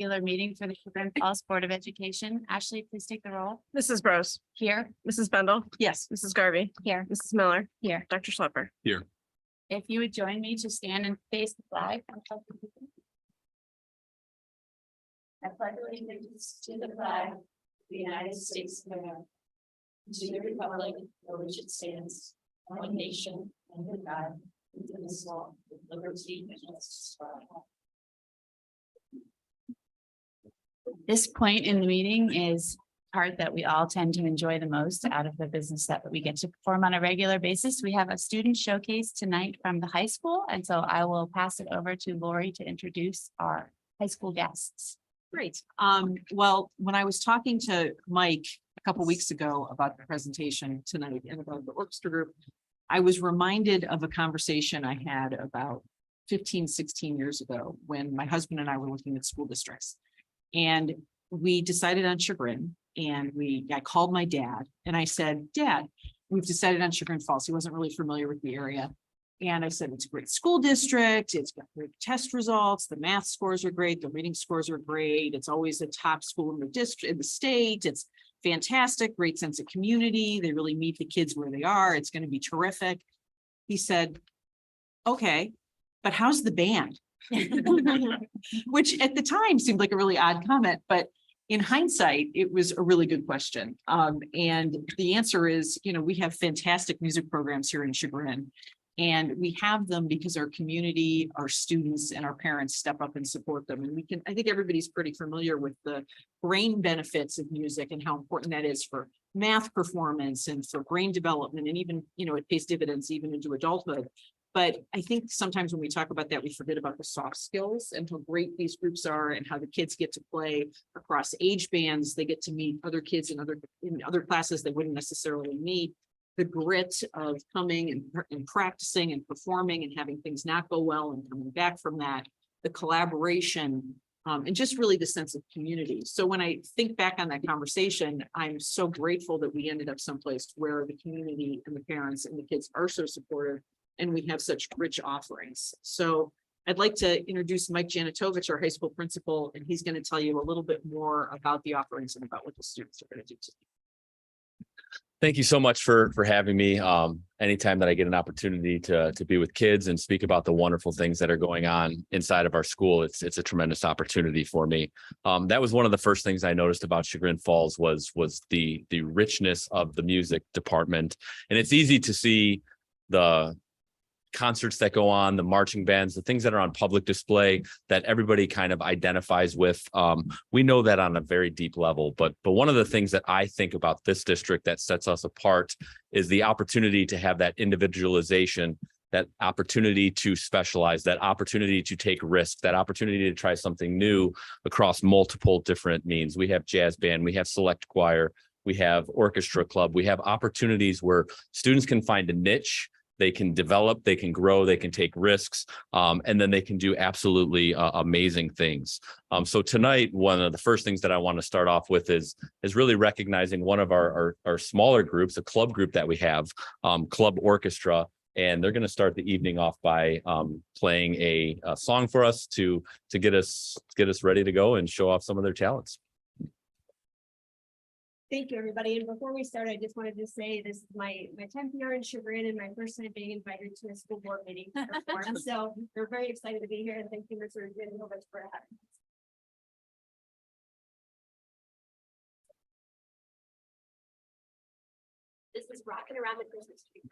regular meeting for the Chagrin Falls Board of Education. Ashley, please take the roll. Mrs. Bros, Here. Mrs. Bendel, Yes. Mrs. Garvey, Here. Mrs. Miller, Here. Dr. Schlepper. If you would join me to stand and face the flag. I pledge allegiance to the flag of the United States of America, to the republic for which it stands, one nation, under God, indivisible, with liberty and justice for all. This point in the meeting is part that we all tend to enjoy the most out of the business that we get to perform on a regular basis. We have a student showcase tonight from the high school, and so I will pass it over to Lori to introduce our high school guests. Great. Well, when I was talking to Mike a couple weeks ago about the presentation tonight and about the orchestra group, I was reminded of a conversation I had about 15, 16 years ago when my husband and I were looking at school districts. And we decided on Chagrin, and I called my dad and I said, Dad, we've decided on Chagrin Falls. He wasn't really familiar with the area. And I said, it's a great school district. It's got great test results. The math scores are great. The reading scores are great. It's always a top school in the district, in the state. It's fantastic, great sense of community. They really meet the kids where they are. It's going to be terrific. He said, okay, but how's the band? Which at the time seemed like a really odd comment, but in hindsight, it was a really good question. And the answer is, we have fantastic music programs here in Chagrin. And we have them because our community, our students, and our parents step up and support them. And I think everybody's pretty familiar with the brain benefits of music and how important that is for math performance and for brain development. And even, it pays dividends even into adulthood. But I think sometimes when we talk about that, we forget about the soft skills and how great these groups are and how the kids get to play across age bands. They get to meet other kids in other classes they wouldn't necessarily meet. The grit of coming and practicing and performing and having things not go well and coming back from that, the collaboration, and just really the sense of community. So when I think back on that conversation, I'm so grateful that we ended up someplace where the community and the parents and the kids are so supportive and we have such rich offerings. So I'd like to introduce Mike Janitovich, our high school principal, and he's going to tell you a little bit more about the offerings and about what the students are going to do today. Thank you so much for having me. Anytime that I get an opportunity to be with kids and speak about the wonderful things that are going on inside of our school, it's a tremendous opportunity for me. That was one of the first things I noticed about Chagrin Falls was the richness of the music department. And it's easy to see the concerts that go on, the marching bands, the things that are on public display that everybody kind of identifies with. We know that on a very deep level, but one of the things that I think about this district that sets us apart is the opportunity to have that individualization, that opportunity to specialize, that opportunity to take risks, that opportunity to try something new across multiple different means. We have jazz band, we have select choir, we have orchestra club, we have opportunities where students can find a niche. They can develop, they can grow, they can take risks, and then they can do absolutely amazing things. So tonight, one of the first things that I want to start off with is really recognizing one of our smaller groups, a club group that we have, Club Orchestra, and they're going to start the evening off by playing a song for us to get us ready to go and show off some of their talents. Thank you, everybody. And before we start, I just wanted to say this is my 10th year in Chagrin and my first time being invited to a school board meeting to perform. So we're very excited to be here, and thank you, Mr. Janitovich, for having us. This is Rocking Around the Christmas Tree.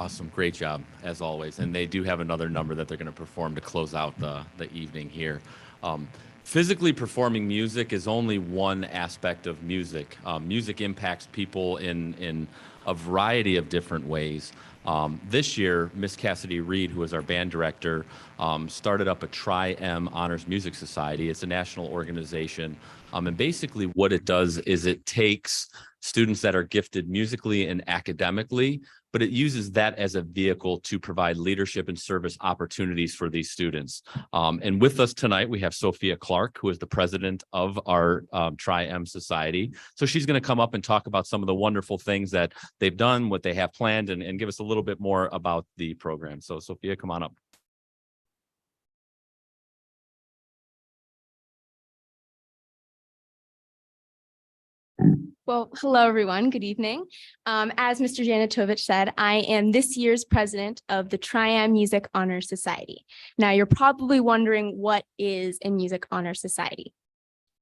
Awesome. Great job, as always. And they do have another number that they're going to perform to close out the evening here. Physically performing music is only one aspect of music. Music impacts people in a variety of different ways. This year, Miss Cassidy Reed, who is our band director, started up a Tri-M Honors Music Society. It's a national organization. And basically what it does is it takes students that are gifted musically and academically, but it uses that as a vehicle to provide leadership and service opportunities for these students. And with us tonight, we have Sophia Clark, who is the president of our Tri-M Society. So she's going to come up and talk about some of the wonderful things that they've done, what they have planned, and give us a little bit more about the program. So Sophia, come on up. Well, hello, everyone. Good evening. As Mr. Janitovich said, I am this year's president of the Tri-M Music Honor Society. Now, you're probably wondering, what is a Music Honor Society?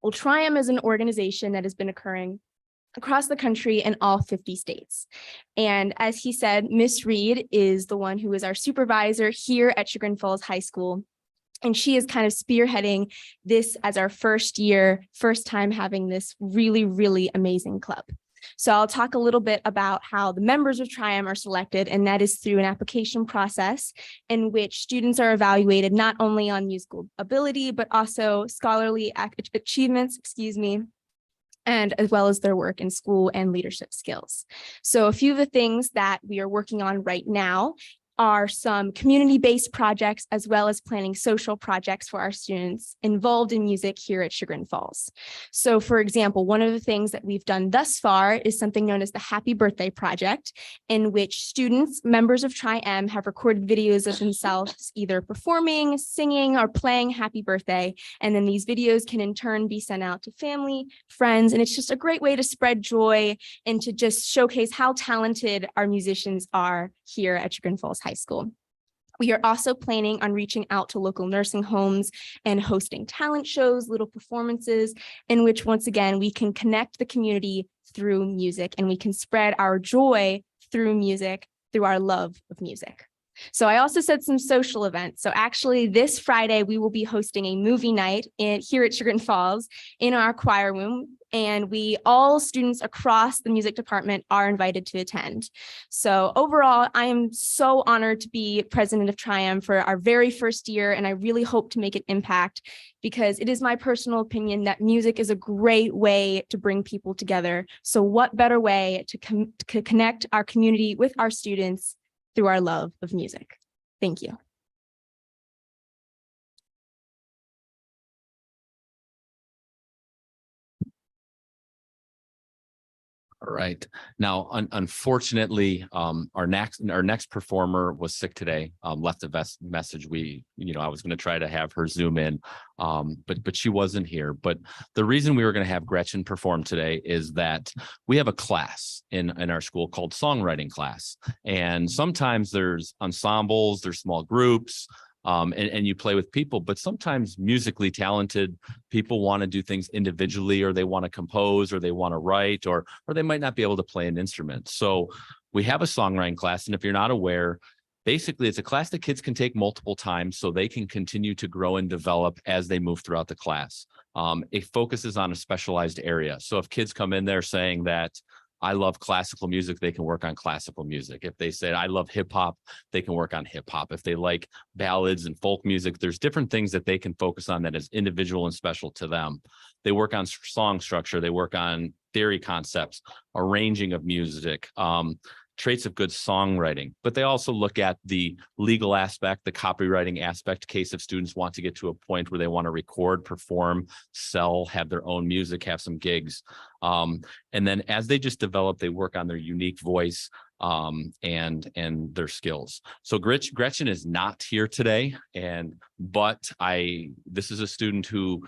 Well, Tri-M is an organization that has been occurring across the country in all 50 states. And as he said, Miss Reed is the one who is our supervisor here at Chagrin Falls High School. And she is kind of spearheading this as our first time having this really, really amazing club. So I'll talk a little bit about how the members of Tri-M are selected, and that is through an application process in which students are evaluated not only on musical ability, but also scholarly achievements, and as well as their work in school and leadership skills. So a few of the things that we are working on right now are some community-based projects, as well as planning social projects for our students involved in music here at Chagrin Falls. So for example, one of the things that we've done thus far is something known as the Happy Birthday Project, in which students, members of Tri-M, have recorded videos of themselves either performing, singing, or playing Happy Birthday. And then these videos can in turn be sent out to family, friends, and it's just a great way to spread joy and to just showcase how talented our musicians are here at Chagrin Falls High School. We are also planning on reaching out to local nursing homes and hosting talent shows, little performances, in which once again, we can connect the community through music, and we can spread our joy through music, through our love of music. So I also said some social events. So actually this Friday, we will be hosting a movie night here at Chagrin Falls in our choir room. And all students across the music department are invited to attend. So overall, I am so honored to be president of Tri-M for our very first year. And I really hope to make an impact, because it is my personal opinion that music is a great way to bring people together. So what better way to connect our community with our students through our love of music. Thank you. All right. Now, unfortunately, our next performer was sick today. Left a message. I was going to try to have her Zoom in, but she wasn't here. But the reason we were going to have Gretchen perform today is that we have a class in our school called songwriting class, and sometimes there's ensembles, there's small groups. And you play with people, but sometimes musically talented people want to do things individually, or they want to compose, or they want to write, or they might not be able to play an instrument. So we have a songwriting class. And if you're not aware, basically it's a class that kids can take multiple times so they can continue to grow and develop as they move throughout the class. It focuses on a specialized area. So if kids come in there saying that I love classical music, they can work on classical music. If they say, I love hip hop, they can work on hip hop. If they like ballads and folk music, there's different things that they can focus on that is individual and special to them. They work on song structure. They work on theory concepts, arranging of music, traits of good songwriting, but they also look at the legal aspect, the copywriting aspect, in case if students want to get to a point where they want to record, perform, sell, have their own music, have some gigs. And then as they just develop, they work on their unique voice and their skills. So Gretchen is not here today, but this is a student who,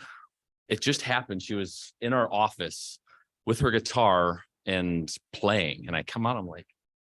it just happened, she was in our office with her guitar and playing, and I come out, I'm like,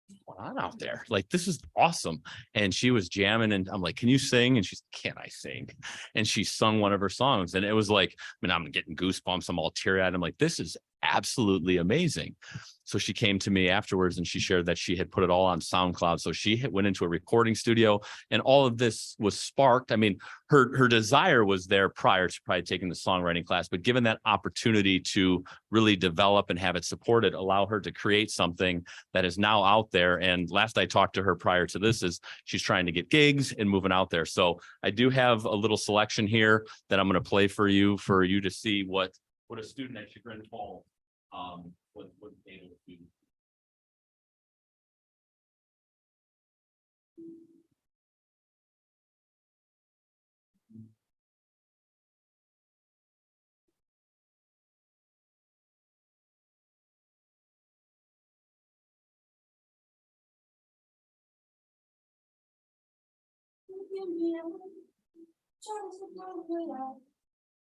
what's going on out there? Like, this is awesome. And she was jamming, and I'm like, can you sing? And she's, can I sing? And she sung one of her songs, and it was like, I'm getting goosebumps. I'm all teary eyed. I'm like, this is absolutely amazing. So she came to me afterwards and she shared that she had put it all on SoundCloud. So she went into a recording studio, and all of this was sparked. I mean, her desire was there prior to probably taking the songwriting class, but given that opportunity to really develop and have it supported, allow her to create something that is now out there. And last I talked to her prior to this is she's trying to get gigs and moving out there. So I do have a little selection here that I'm going to play for you to see what a student at Chagrin Falls was able to do.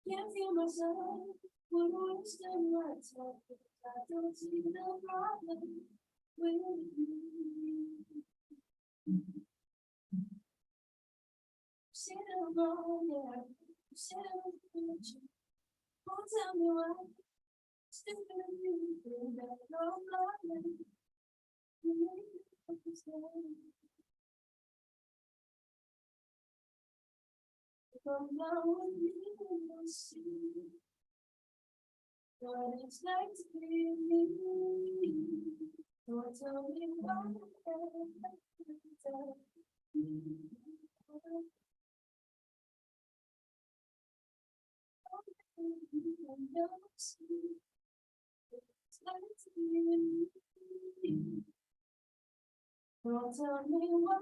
Can't feel myself. When I stand right up, I don't see no problem with you. Say I'm wrong, yeah. Say I'm good. Don't tell me why. Still gonna be that no problem. You make me understand. From now on, you will see what it's like to be me. Don't tell me why. Don't tell me why.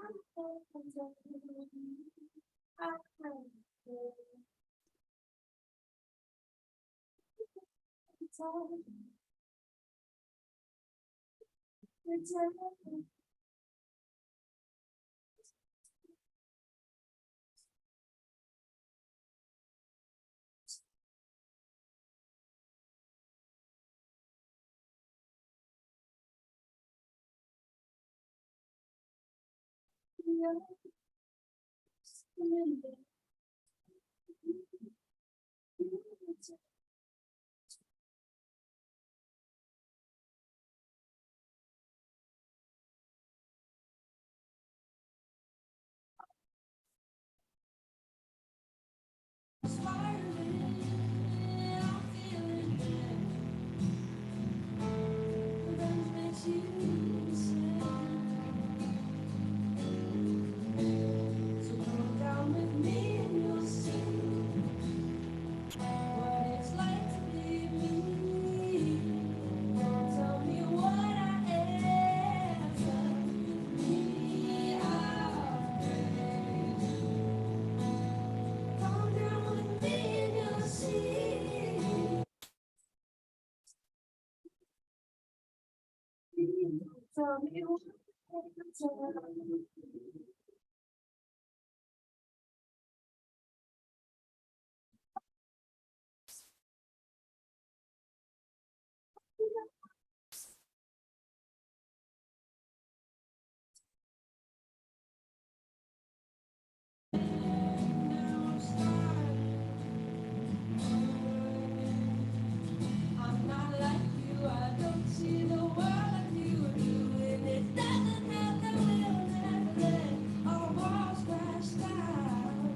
I'm not like you, I don't see the world like you do, and it doesn't matter, we'll never let our walls crash down.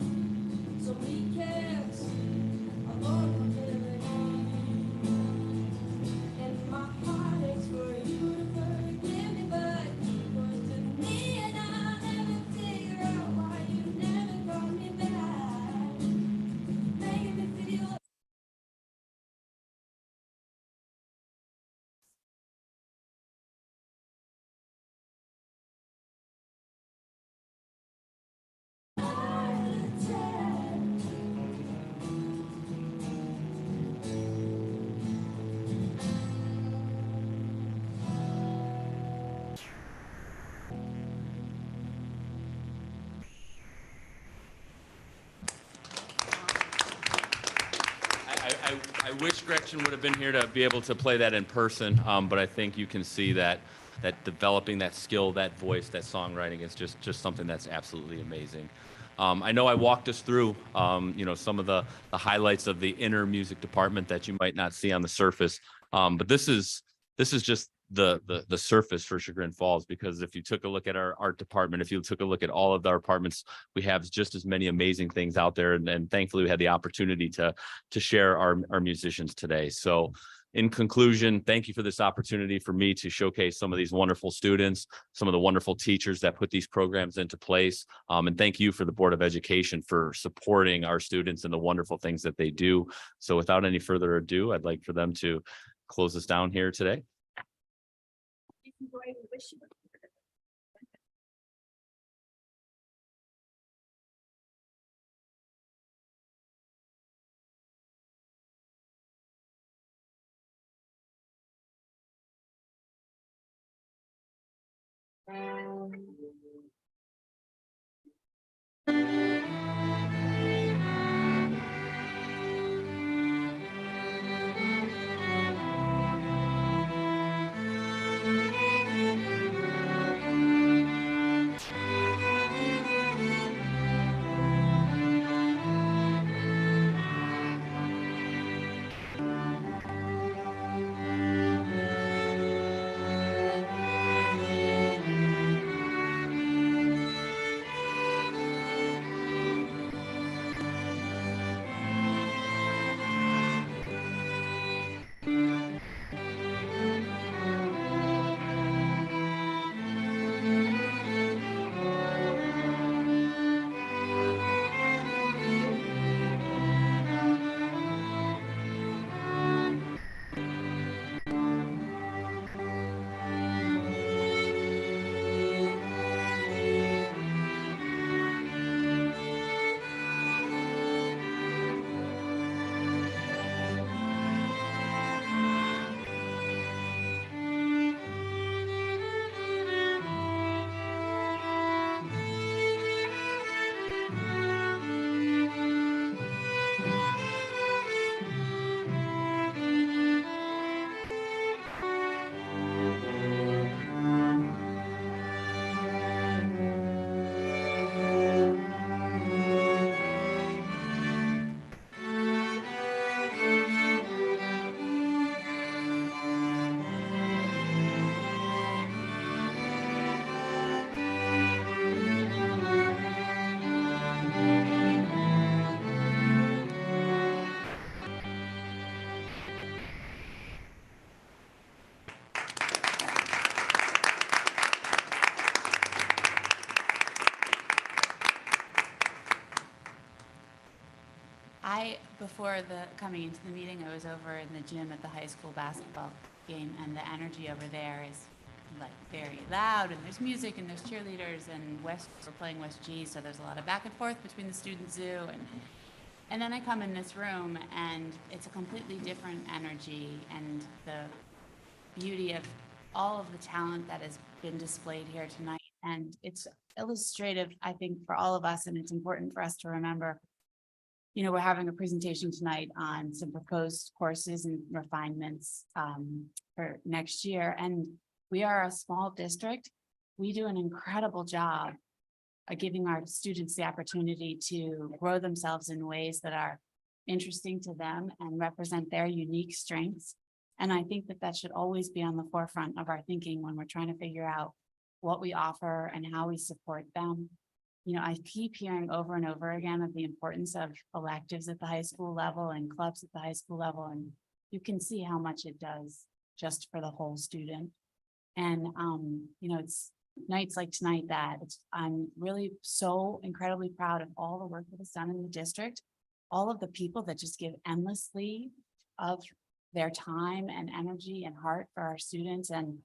So we can't avoid and my heart aches for you to forgive me, but you ghosted me, and I'll never figure out why you never called me back, making me feel. I wish Gretchen would have been here to be able to play that in person, but I think you can see that developing that skill, that voice, that songwriting is just something that's absolutely amazing. I know I walked us through, some of the highlights of the inner music department that you might not see on the surface, But this is just the surface for Chagrin Falls, because if you took a look at our art department, if you took a look at all of our departments, we have just as many amazing things out there. And thankfully we had the opportunity to share our musicians today. So in conclusion, thank you for this opportunity for me to showcase some of these wonderful students, some of the wonderful teachers that put these programs into place. And thank you for the Board of Education for supporting our students and the wonderful things that they do. So without any further ado, I'd like for them to close us down here today. Enjoy, we wish you. Before coming into the meeting, I was over in the gym at the high school basketball game, and the energy over there is like very loud, and there's music and there's cheerleaders, and we're playing West G, so there's a lot of back and forth between the student zoo, and then I come in this room and it's a completely different energy, and the beauty of all of the talent that has been displayed here tonight. And it's illustrative, I think, for all of us, and it's important for us to remember, you know, we're having a presentation tonight on some proposed courses and refinements for next year. And we are a small district. We do an incredible job of giving our students the opportunity to grow themselves in ways that are interesting to them and represent their unique strengths. And I think that should always be on the forefront of our thinking when we're trying to figure out what we offer and how we support them. You know, I keep hearing over and over again of the importance of electives at the high school level and clubs at the high school level. And you can see how much it does just for the whole student. And, you know, it's nights like tonight that I'm really so incredibly proud of all the work that is done in the district, all of the people that just give endlessly of their time and energy and heart for our students. And,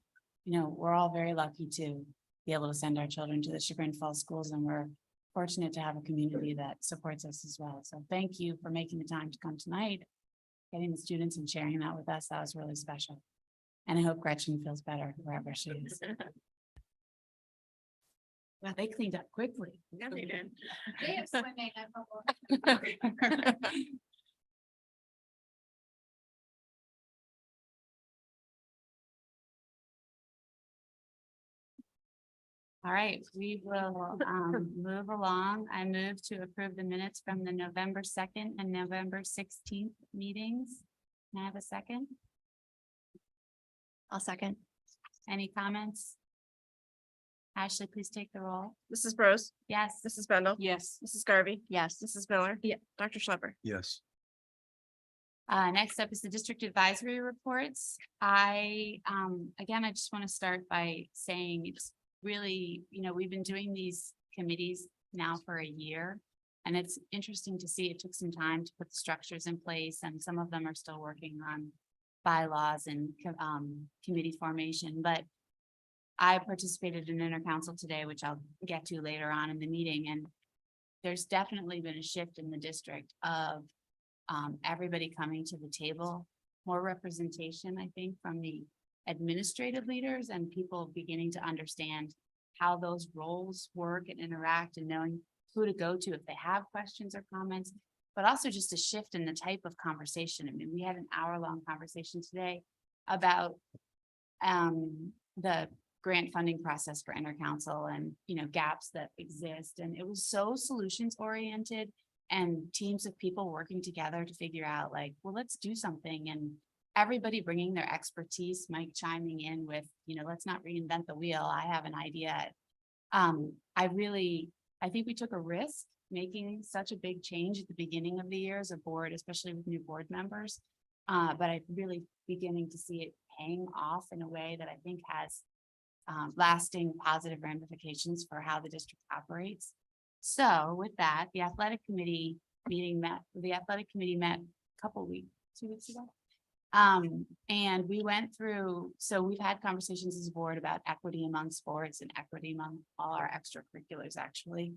you know, we're all very lucky to be able to send our children to the Chagrin Falls schools, and we're fortunate to have a community that supports us as well. So thank you for making the time to come tonight, getting the students and sharing that with us. That was really special. And I hope Gretchen feels better wherever she is. Well, they cleaned up quickly. Yeah, they did. They have swimming, I All right, we will move along. I move to approve the minutes from the November 2nd and November 16th meetings. Can I have a second? I'll second. Any comments? Ashley, please take the roll. Mrs. Bros, Yes. Mrs. Bendel. Yes. Mrs. Garvey, Yes. Mrs. Miller. Yeah. Dr. Schlepper. Yes. Next up is the district advisory reports. Again, I just want to start by saying it's really, we've been doing these committees now for a year. And it's interesting to see it took some time to put the structures in place, and some of them are still working on bylaws and committee formation, but I participated in intercouncil today, which I'll get to later on in the meeting, and there's definitely been a shift in the district of everybody coming to the table, more representation, I think, from the administrative leaders and people beginning to understand how those roles work and interact, and knowing who to go to if they have questions or comments, but also just a shift in the type of conversation. I mean, we had an hour-long conversation today about the grant funding process for intercouncil and, gaps that exist. And it was so solutions oriented and teams of people working together to figure out like, well, let's do something. And everybody bringing their expertise, Mike chiming in with, let's not reinvent the wheel. I have an idea. I think we took a risk making such a big change at the beginning of the year as a board, especially with new board members. But I'm really beginning to see it paying off in a way that I think has lasting positive ramifications for how the district operates. So with that, the athletic committee met a couple weeks, 2 weeks ago. And we went through, so we've had conversations as a board about equity among sports and equity among all our extracurriculars, actually.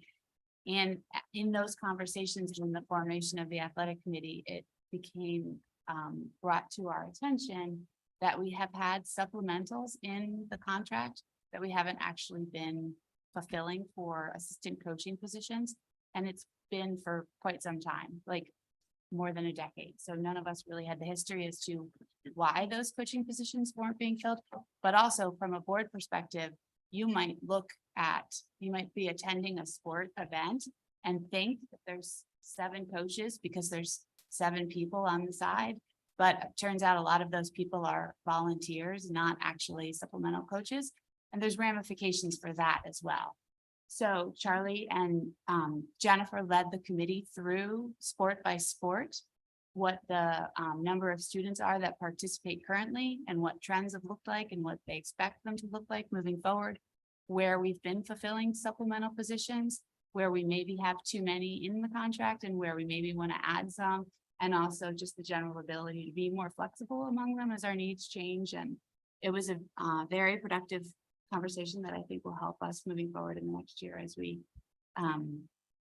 And in those conversations, in the formation of the athletic committee, it became brought to our attention that we have had supplementals in the contract that we haven't actually been fulfilling for assistant coaching positions. And it's been for quite some time, like more than a decade. So none of us really had the history as to why those coaching positions weren't being filled. But also from a board perspective, you might be attending a sport event and think that there's 7 coaches because there's 7 people on the side. But it turns out a lot of those people are volunteers, not actually supplemental coaches. And there's ramifications for that as well. So Charlie and Jennifer led the committee through sport by sport, what the number of students are that participate currently and what trends have looked like and what they expect them to look like moving forward, where we've been fulfilling supplemental positions, where we maybe have too many in the contract and where we maybe want to add some, and also just the general ability to be more flexible among them as our needs change. And it was a very productive conversation that I think will help us moving forward in the next year as we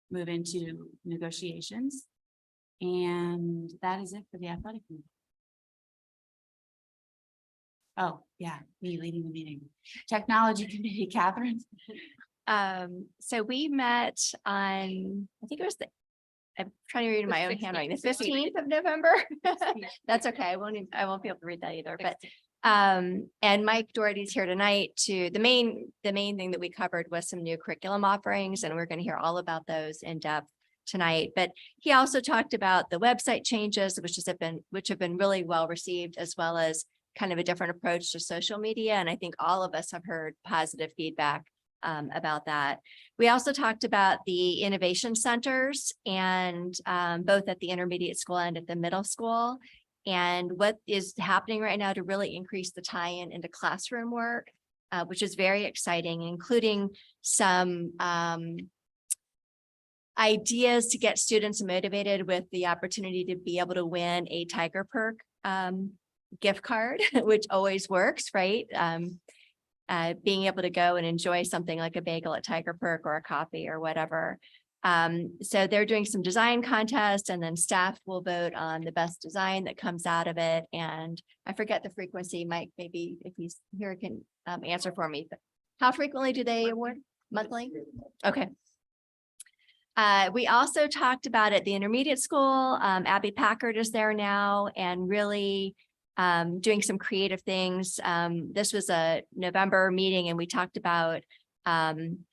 move into negotiations. And that is it for the athletic committee. Oh, yeah, me leading the meeting. Technology committee, Catherine. So we met on, I think it was I'm trying to read my own handwriting, the 15th of November. That's okay. I won't be able to read that either, but and Mike Doherty's here tonight the main thing that we covered was some new curriculum offerings, and we're going to hear all about those in depth tonight. But he also talked about the website changes, which have been really well received, as well as kind of a different approach to social media. And I think all of us have heard positive feedback about that. We also talked about the innovation centers, and both at the intermediate school and at the middle school, and what is happening right now to really increase the tie-in into classroom work, which is very exciting, including some ideas to get students motivated with the opportunity to be able to win a Tiger Perk gift card, which always works, right? Being able to go and enjoy something like a bagel at Tiger Perk or a coffee or whatever. So they're doing some design contests, and then staff will vote on the best design that comes out of it. And I forget the frequency. Mike, maybe if he's here, can answer for me. But how frequently do they award? Monthly? Okay. We also talked about at the intermediate school, Abby Packard is there now and really doing some creative things. This was a November meeting, and we talked about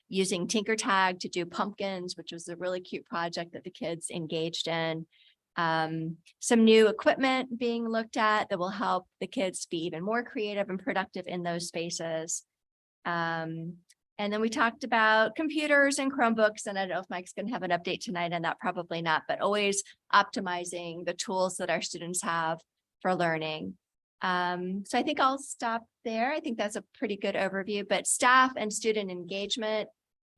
using Tinker Tag to do pumpkins, which was a really cute project that the kids engaged in. Some new equipment being looked at that will help the kids be even more creative and productive in those spaces. And then we talked about computers and Chromebooks, and I don't know if Mike's gonna have an update tonight on that, probably not, but always optimizing the tools that our students have for learning. So I think I'll stop there. I think that's a pretty good overview, but staff and student engagement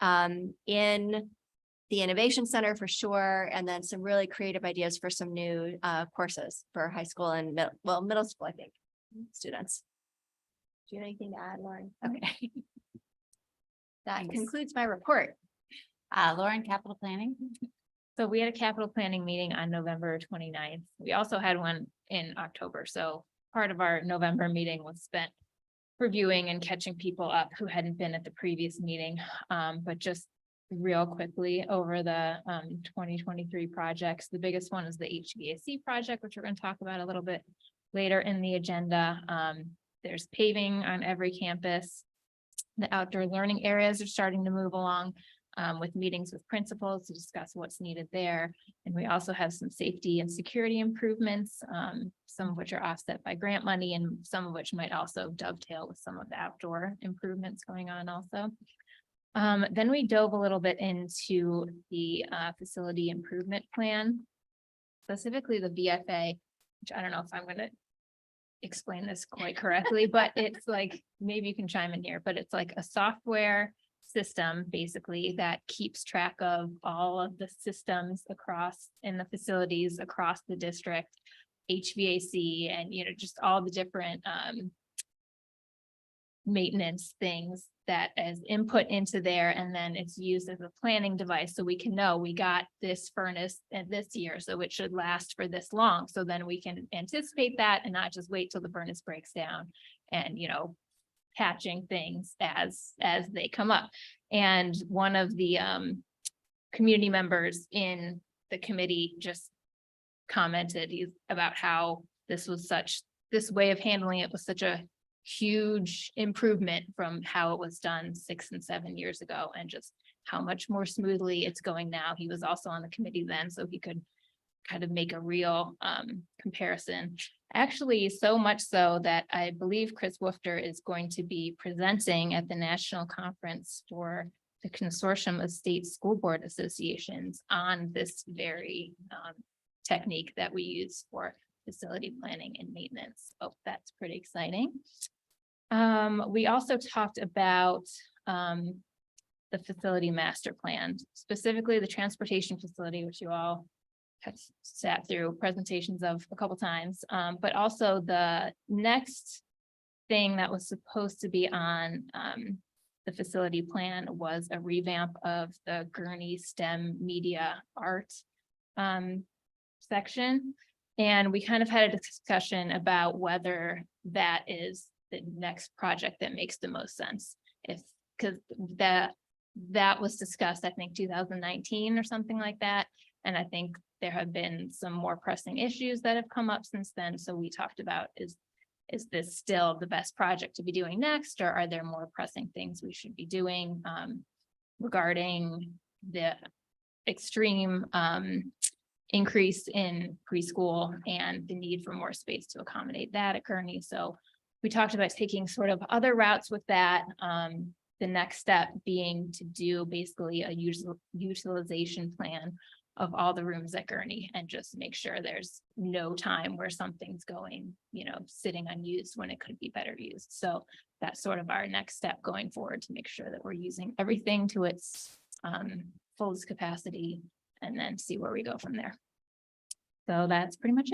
in the Innovation Center for sure, and then some really creative ideas for some new courses for high school and middle school, I think, students. Do you have anything to add, Lauren? Okay. That Thanks. concludes my report. Lauren, capital planning. So we had a capital planning meeting on November 29th. We also had one in October. So part of our November meeting was spent reviewing and catching people up who hadn't been at the previous meeting. But just real quickly over the 2023 projects, the biggest one is the HVAC project, which we're going to talk about a little bit later in the agenda. There's paving on every campus. The outdoor learning areas are starting to move along with meetings with principals to discuss what's needed there. And we also have some safety and security improvements, some of which are offset by grant money and some of which might also dovetail with some of the outdoor improvements going on also. Then we dove a little bit into the facility improvement plan, specifically the VFA, which I don't know if I'm going to explain this quite correctly, but it's like, maybe you can chime in here, but it's like a software system basically that keeps track of all of the systems across in the facilities across the district, HVAC, and just all the different maintenance things that is input into there, and then it's used as a planning device so we can know we got this furnace at this year, so it should last for this long, so then we can anticipate that and not just wait till the furnace breaks down and patching things as they come up. And one of the community members in the committee just commented about how this way of handling it was such a huge improvement from how it was done 6 and 7 years ago, and just how much more smoothly it's going now. He was also on the committee then, so he could kind of make a real comparison. Actually, so much so that I believe Chris Woofter is going to be presenting at the national conference for the Consortium of State School Board Associations on this very technique that we use for facility planning and maintenance. Oh, that's pretty exciting. We also talked about the facility master plan, specifically the transportation facility, which you all have sat through presentations of a couple times, but also the next thing that was supposed to be on the facility plan was a revamp of the Gurney STEM media art section. And we kind of had a discussion about whether that is the next project that makes the most sense. Because that was discussed, I think, 2019 or something like that. And I think there have been some more pressing issues that have come up since then. So we talked about, is this still the best project to be doing next, or are there more pressing things we should be doing regarding the extreme increase in preschool and the need for more space to accommodate that at Gurney. So we talked about taking sort of other routes with that. The next step being to do basically a utilization plan of all the rooms at Gurney and just make sure there's no time where something's going, sitting unused when it could be better used. So that's sort of our next step going forward, to make sure that we're using everything to its fullest capacity, and then see where we go from there. So that's pretty much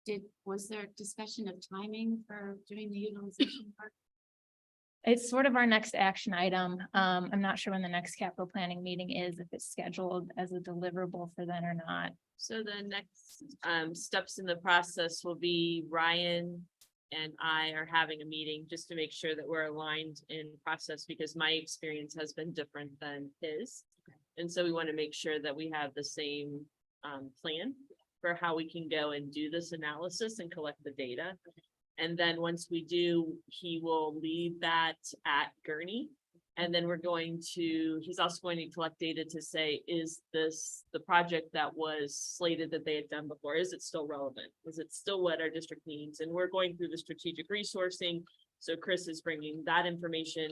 it. Was there discussion of timing for doing the utilization part? It's sort of our next action item. I'm not sure when the next capital planning meeting is, if it's scheduled as a deliverable for then or not. So the next steps in the process will be Ryan and I are having a meeting just to make sure that we're aligned in process, because my experience has been different than his. And so we want to make sure that we have the same plan for how we can go and do this analysis and collect the data. And then once we do, he will leave that at Gurney And then we're going to, he's also going to collect data to say, is this the project that was slated that they had done before? Is it still relevant? Is it still what our district needs? And we're going through the strategic resourcing. So Chris is bringing that information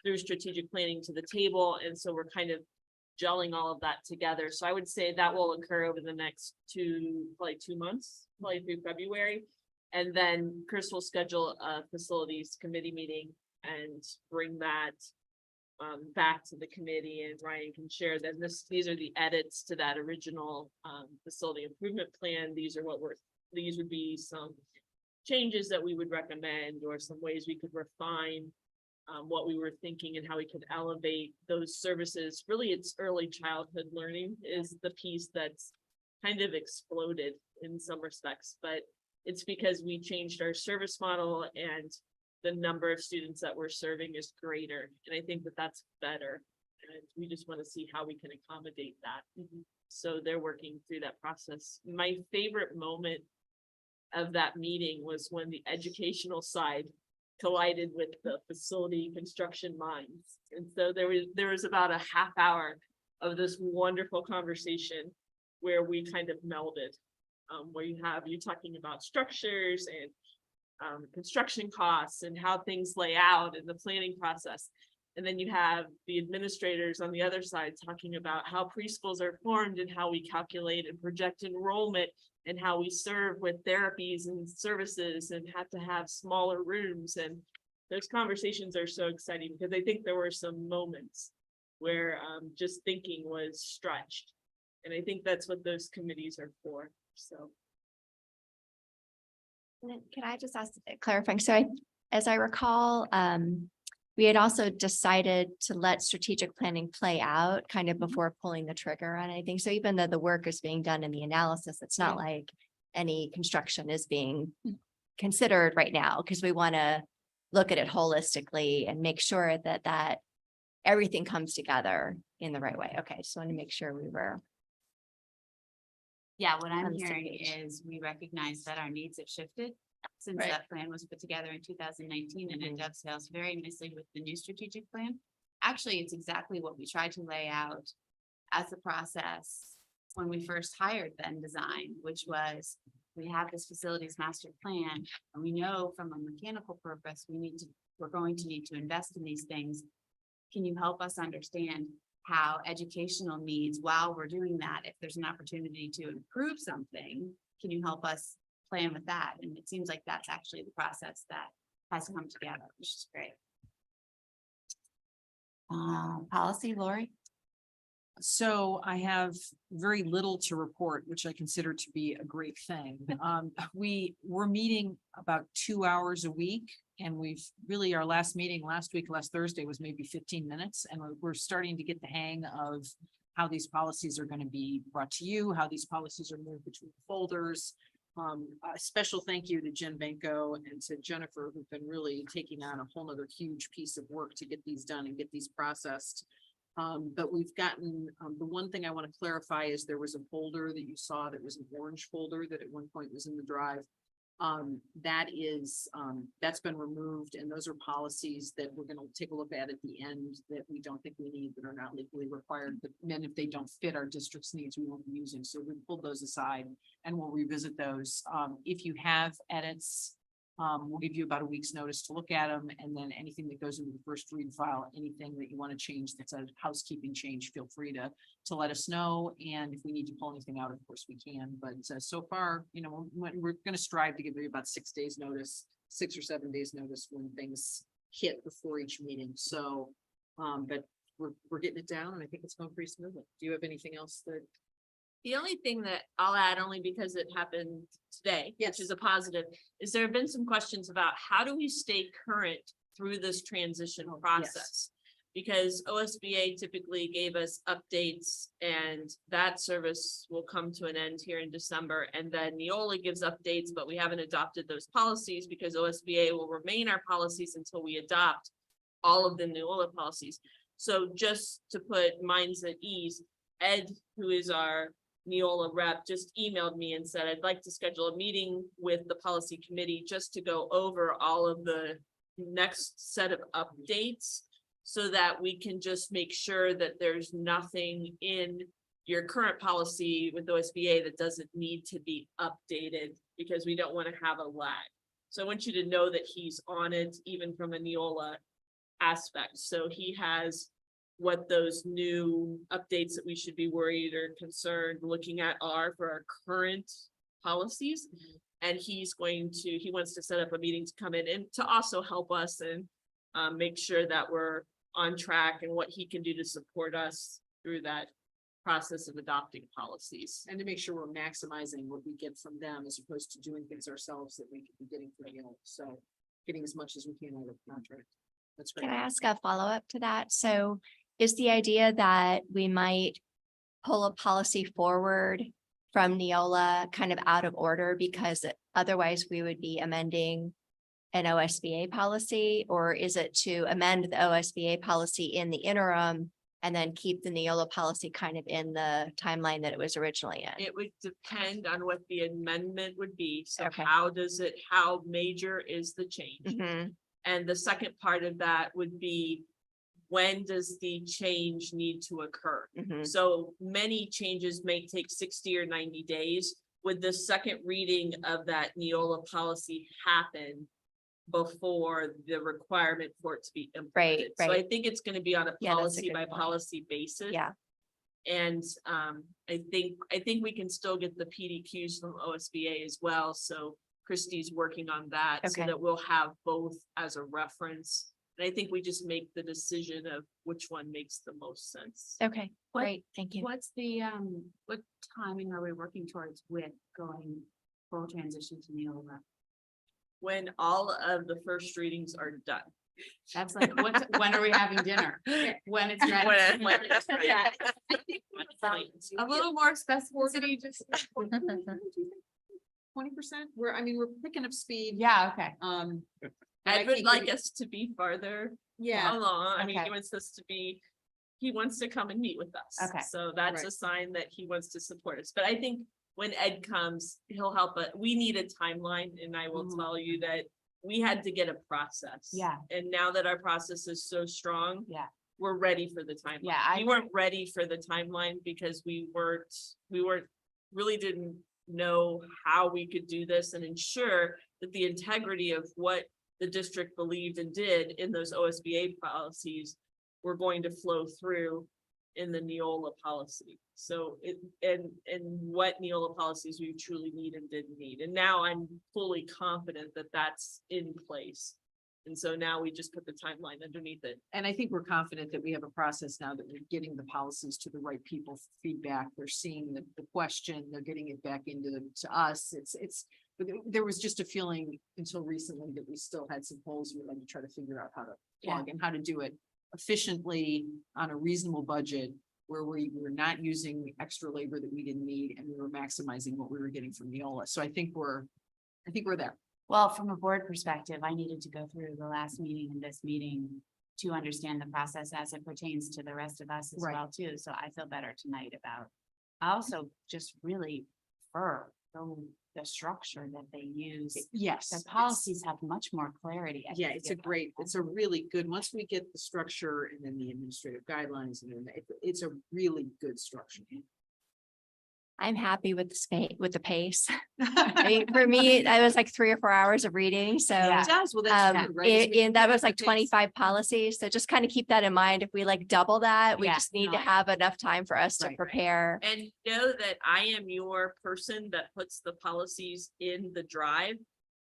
through strategic planning to the table. And so we're kind of gelling all of that together. So I would say that will occur over the next probably 2 months, probably through February. And then Chris will schedule a facilities committee meeting and bring that back to the committee, and Ryan can share that these are the edits to that original facility improvement plan. These would be some changes that we would recommend, or some ways we could refine what we were thinking and how we could elevate those services. Really, it's early childhood learning is the piece that's kind of exploded in some respects, but it's because we changed our service model and the number of students that we're serving is greater. And I think that that's better. And we just want to see how we can accommodate that. So they're working through that process. My favorite moment of that meeting was when the educational side collided with the facility construction minds. And so there was about a half hour of this wonderful conversation where we kind of melded. Where you're talking about structures and construction costs and how things lay out in the planning process. And then you have the administrators on the other side talking about how preschools are formed and how we calculate and project enrollment and how we serve with therapies and services and have to have smaller rooms. And those conversations are so exciting because I think there were some moments where just thinking was stretched. And I think that's what those committees are for. So. Can I just ask clarifying? So as I recall, we had also decided to let strategic planning play out kind of before pulling the trigger on anything. So even though the work is being done in the analysis, it's not like any construction is being considered right now, because we want to look at it holistically and make sure that everything comes together in the right way. Okay, just want to make sure we were. Yeah, what I'm On the same hearing page. is we recognize that our needs have shifted since Right. that plan was put together in 2019, and it Mhm. dovetails very nicely with the new strategic plan. Actually, it's exactly what we tried to lay out as a process when we first hired Venn Design, which was we have this facilities master plan, and we know from a mechanical purpose, we're going to need to invest in these things. Can you help us understand how educational needs, while we're doing that, if there's an opportunity to improve something, can you help us plan with that? And it seems like that's actually the process that has come together, which is great. Policy, Lori? So I have very little to report, which I consider to be a great thing. We're meeting about 2 hours a week, and our last meeting last Thursday was maybe 15 minutes, and we're starting to get the hang of how these policies are going to be brought to you, how these policies are moved between folders. A special thank you to Jen Benko and to Jennifer, who've been really taking on a whole nother huge piece of work to get these done and get these processed. But we've gotten, the one thing I want to clarify is there was a folder that you saw that was an orange folder that at one point was in the drive. That's been removed, and those are policies that we're going to take a look at the end that we don't think we need, that are not legally required, but then if they don't fit our district's needs, we won't be using. So we pulled those aside and we'll revisit those. If you have edits, we'll give you about a week's notice to look at them, and then anything that goes into the first read file, anything that you want to change that's a housekeeping change, feel free to let us know. And if we need to pull anything out, of course we can. But so far, we're going to strive to give you about 6 days notice, 6 or 7 days notice when things hit before each meeting. So, but we're getting it down, and I think it's going pretty smoothly. Do you have anything else that? The only thing that I'll add, only because it happened today, Yes. which is a positive, is there have been some questions about how do we stay current through this transition process? Because OSBA typically gave us updates, and that service will come to an end here in December. And then Neola gives updates, but we haven't adopted those policies because OSBA will remain our policies until we adopt all of the Neola policies. So just to put minds at ease, Ed, who is our Neola rep, just emailed me and said, I'd like to schedule a meeting with the policy committee just to go over all of the next set of updates so that we can just make sure that there's nothing in your current policy with OSBA that doesn't need to be updated, because we don't want to have a lag. So I want you to know that he's on it, even from a Neola aspect. So he has what those new updates that we should be worried or concerned looking at are for our current policies. And he wants to set up a meeting to come in and to also help us and make sure that we're on track and what he can do to support us through that process of adopting policies. And to make sure we're maximizing what we get from them as opposed to doing things ourselves that we could be getting from you. So getting as much as we can out of the contract. That's great. Can I ask a follow-up to that? So is the idea that we might pull a policy forward from Neola kind of out of order, because otherwise we would be amending an OSBA policy? Or is it to amend the OSBA policy in the interim and then keep the Neola policy kind of in the timeline that it was originally in? It would depend on what the amendment would be. So Okay. how major is the change? Mhm. And the second part of that would be, when does the change need to occur? Mhm. So many changes may take 60 or 90 days. Would the second reading of that Neola policy happen before the requirement for it to be implemented? So I right. think it's gonna be on a Yeah, that's a policy good by point. policy basis. Yeah. And I think we can still get the PDQs from OSBA as well. So Christie's working on that so Okay. that we'll have both as a reference. And I think we just make the decision of which one makes the most sense. Okay, What- great. Thank you. What's the, what timing are we working towards with going full transition to Neola? When all of the first readings are done. That's like, when are we having dinner? When it's ready? When that's ready. Yeah. A little more specificity, just. 20%. We're picking up speed. Yeah, okay. And Ed would like us to be farther Yeah. along. I mean, Okay. he wants us to be, he wants to come and meet with us. Okay. So that's Right. a sign that he wants to support us. But I think when Ed comes, he'll help us. We need a timeline, and I will Mhm. tell you that we had to get a process. Yeah. And now that our process is so strong. Yeah. We're ready for the timeline. Yeah, We weren't ready for the timeline because we really didn't know how we could do this and ensure that the integrity of what the district believed and did in those OSBA policies were going to flow through in the Neola policy. So and what Neola policies we truly need and didn't need. And now I'm fully confident that that's in place. And so now we just put the timeline underneath it. And I think we're confident that we have a process now that we're getting the policies to the right people, for feedback. They're seeing the question, they're getting it back to us. But there was just a feeling until recently that we still had some holes we had to try to figure out how to plug and how to do it efficiently on a reasonable budget, where we were not using extra labor that we didn't need, and we were maximizing what we were getting from Neola. So I think we're there. Well, from a board perspective, I needed to go through the last meeting and this meeting to understand the process as it pertains to the rest of us as Right. well too. So I feel better tonight about. I also just really prefer the structure that they use. Yes. The policies have much more clarity. I Yeah, think, it's a really good, once we get the structure and then the administrative guidelines, and then it's a really good structure. I'm happy with the pace. I mean, for me, that was like 3 or 4 hours of reading, so. Yeah. It does, well, that's good, right? And that was like Pace. 25 policies, so just kind of keep that in mind. If we like double that, we Yeah, just need no, to I- have enough time for us to Right. prepare. And know that I am your person that puts the policies in the drive.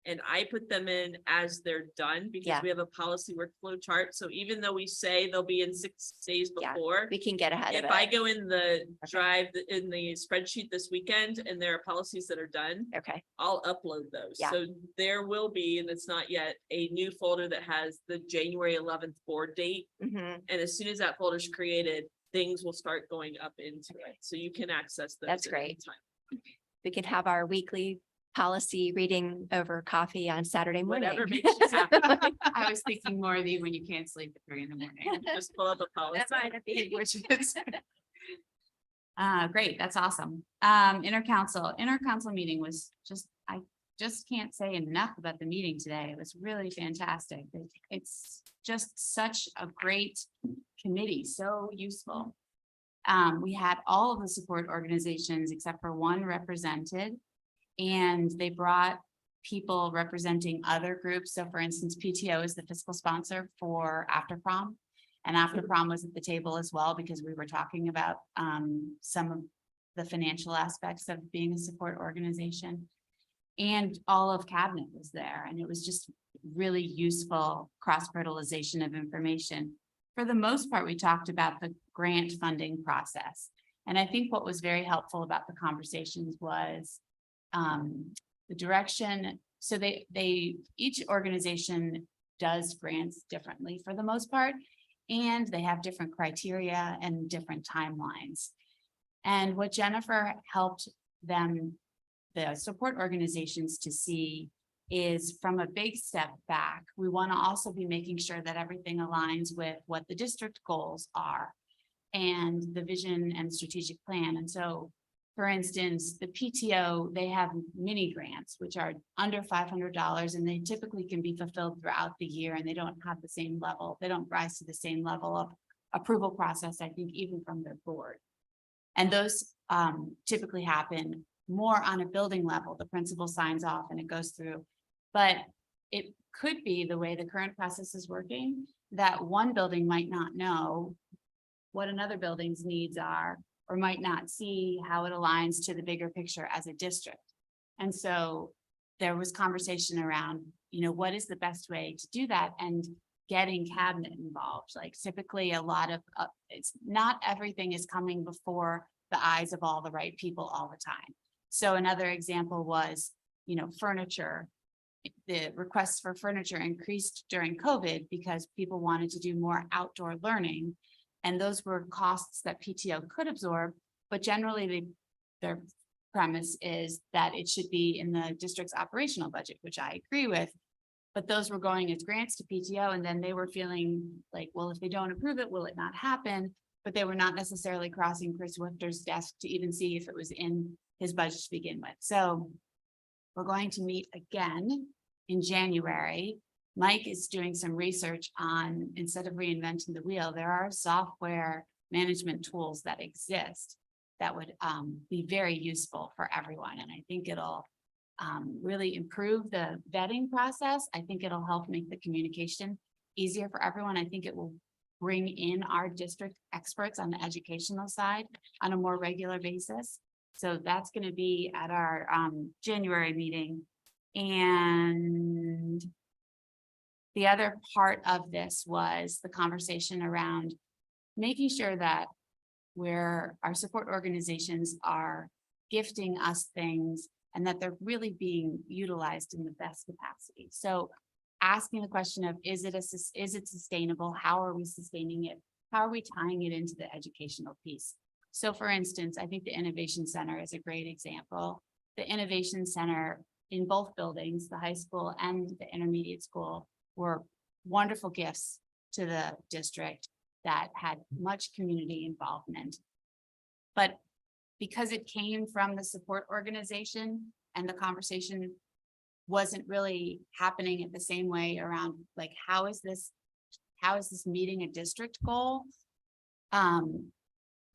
And I put them in as they're done because Yeah. we have a policy workflow chart. So even though we say they'll be in 6 days Yeah, before. We can get ahead of If I it. go in the drive, in the spreadsheet this weekend, and there are policies that are done, Okay, I'll upload those. Yeah. So there will be, and it's not yet, a new folder that has the January 11th board date. Mhm. And as soon as that folder is created, things will start going up into it. So you can access those. That's at any great. time. We can have our weekly policy reading over coffee on Saturday morning. Whatever makes you happy. I was thinking more of the when you can't sleep at 3 in the morning. Just pull up a policy. That might be. Which is. Great, that's awesome. Intercouncil meeting was just, I just can't say enough about the meeting today. It was really fantastic. It's just such a great committee, so useful. We had all of the support organizations except for one represented, and they brought people representing other groups. So for instance, PTO is the fiscal sponsor for After Prom. And After Prom was at the table as well, because we were talking about some of the financial aspects of being a support organization. And all of cabinet was there, and it was just really useful cross-fertilization of information. For the most part, we talked about the grant funding process. And I think what was very helpful about the conversations was the direction. So each organization does grants differently for the most part, and they have different criteria and different timelines. And what Jennifer helped them, the support organizations, to see is from a big step back. We want to also be making sure that everything aligns with what the district goals are and the vision and strategic plan. And so, for instance, the PTO, they have mini grants, which are under $500, and they typically can be fulfilled throughout the year, and they don't have the same level. They don't rise to the same level of approval process, I think, even from their board. And those typically happen more on a building level. The principal signs off and it goes through. But it could be the way the current process is working, that one building might not know what another building's needs are, or might not see how it aligns to the bigger picture as a district. And so there was conversation around, what is the best way to do that, and getting cabinet involved. Like typically a lot of, it's not everything is coming before the eyes of all the right people all the time. So another example was, furniture. The requests for furniture increased during COVID because people wanted to do more outdoor learning. And those were costs that PTO could absorb, but generally their premise is that it should be in the district's operational budget, which I agree with. But those were going as grants to PTO, and then they were feeling like, well, if they don't approve it, will it not happen? But they were not necessarily crossing Chris Wifter's desk to even see if it was in his budget to begin with. So we're going to meet again in January. Mike is doing some research on, instead of reinventing the wheel, there are software management tools that exist that would be very useful for everyone. And I think it'll really improve the vetting process. I think it'll help make the communication easier for everyone. I think it will bring in our district experts on the educational side on a more regular basis. So that's going to be at our January meeting. And the other part of this was the conversation around making sure that our support organizations are gifting us things and that they're really being utilized in the best capacity. So asking the question of, is it sustainable? How are we sustaining it? How are we tying it into the educational piece? So for instance, I think the Innovation Center is a great example. The Innovation Center in both buildings, the high school and the intermediate school, were wonderful gifts to the district that had much community involvement. But because it came from the support organization and the conversation wasn't really happening at the same way around, like, how is this meeting a district goal?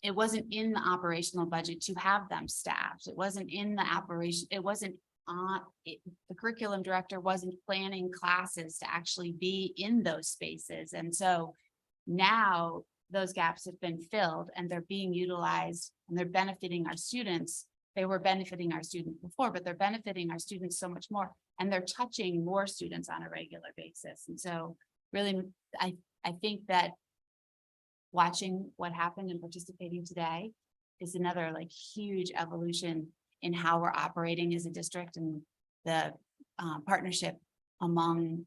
It wasn't in the operational budget to have them staffed. It wasn't in the operation. It wasn't the curriculum director wasn't planning classes to actually be in those spaces. And so now those gaps have been filled and they're being utilized and they're benefiting our students. They were benefiting our students before, but they're benefiting our students so much more, and they're touching more students on a regular basis. And so really, I think that watching what happened and participating today is another huge evolution in how we're operating as a district, and the partnership among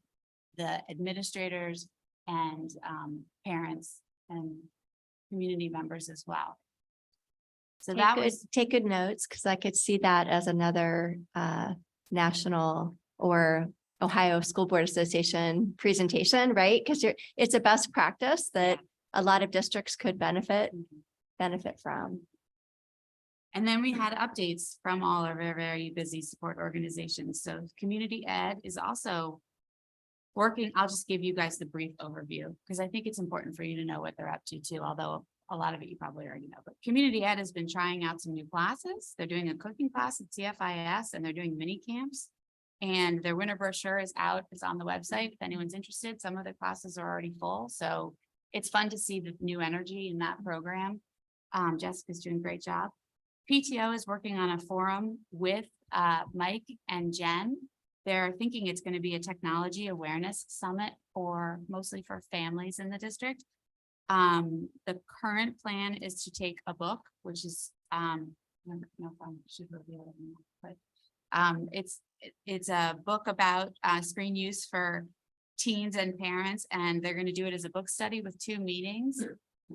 the administrators and parents and community members as well. So Take good notes, because I could see that as another national or Ohio School Board Association presentation, right? Because it's a best practice that a lot of districts could benefit from. And then we had updates from all of our very busy support organizations. So community ed is also working. I'll just give you guys the brief overview because I think it's important for you to know what they're up to too, although a lot of it you probably already know. But community ed has been trying out some new classes. They're doing a cooking class at CFIS and they're doing mini camps. And their winter brochure is out. It's on the website if anyone's interested. Some of the classes are already full. So it's fun to see the new energy in that program. Jessica's doing a great job. PTO is working on a forum with Mike and Jen. They're thinking it's going to be a technology awareness summit for mostly for families in the district. The current plan is to take a book, which is it's a book about screen use for teens and parents, and they're going to do it as a book study with 2 meetings.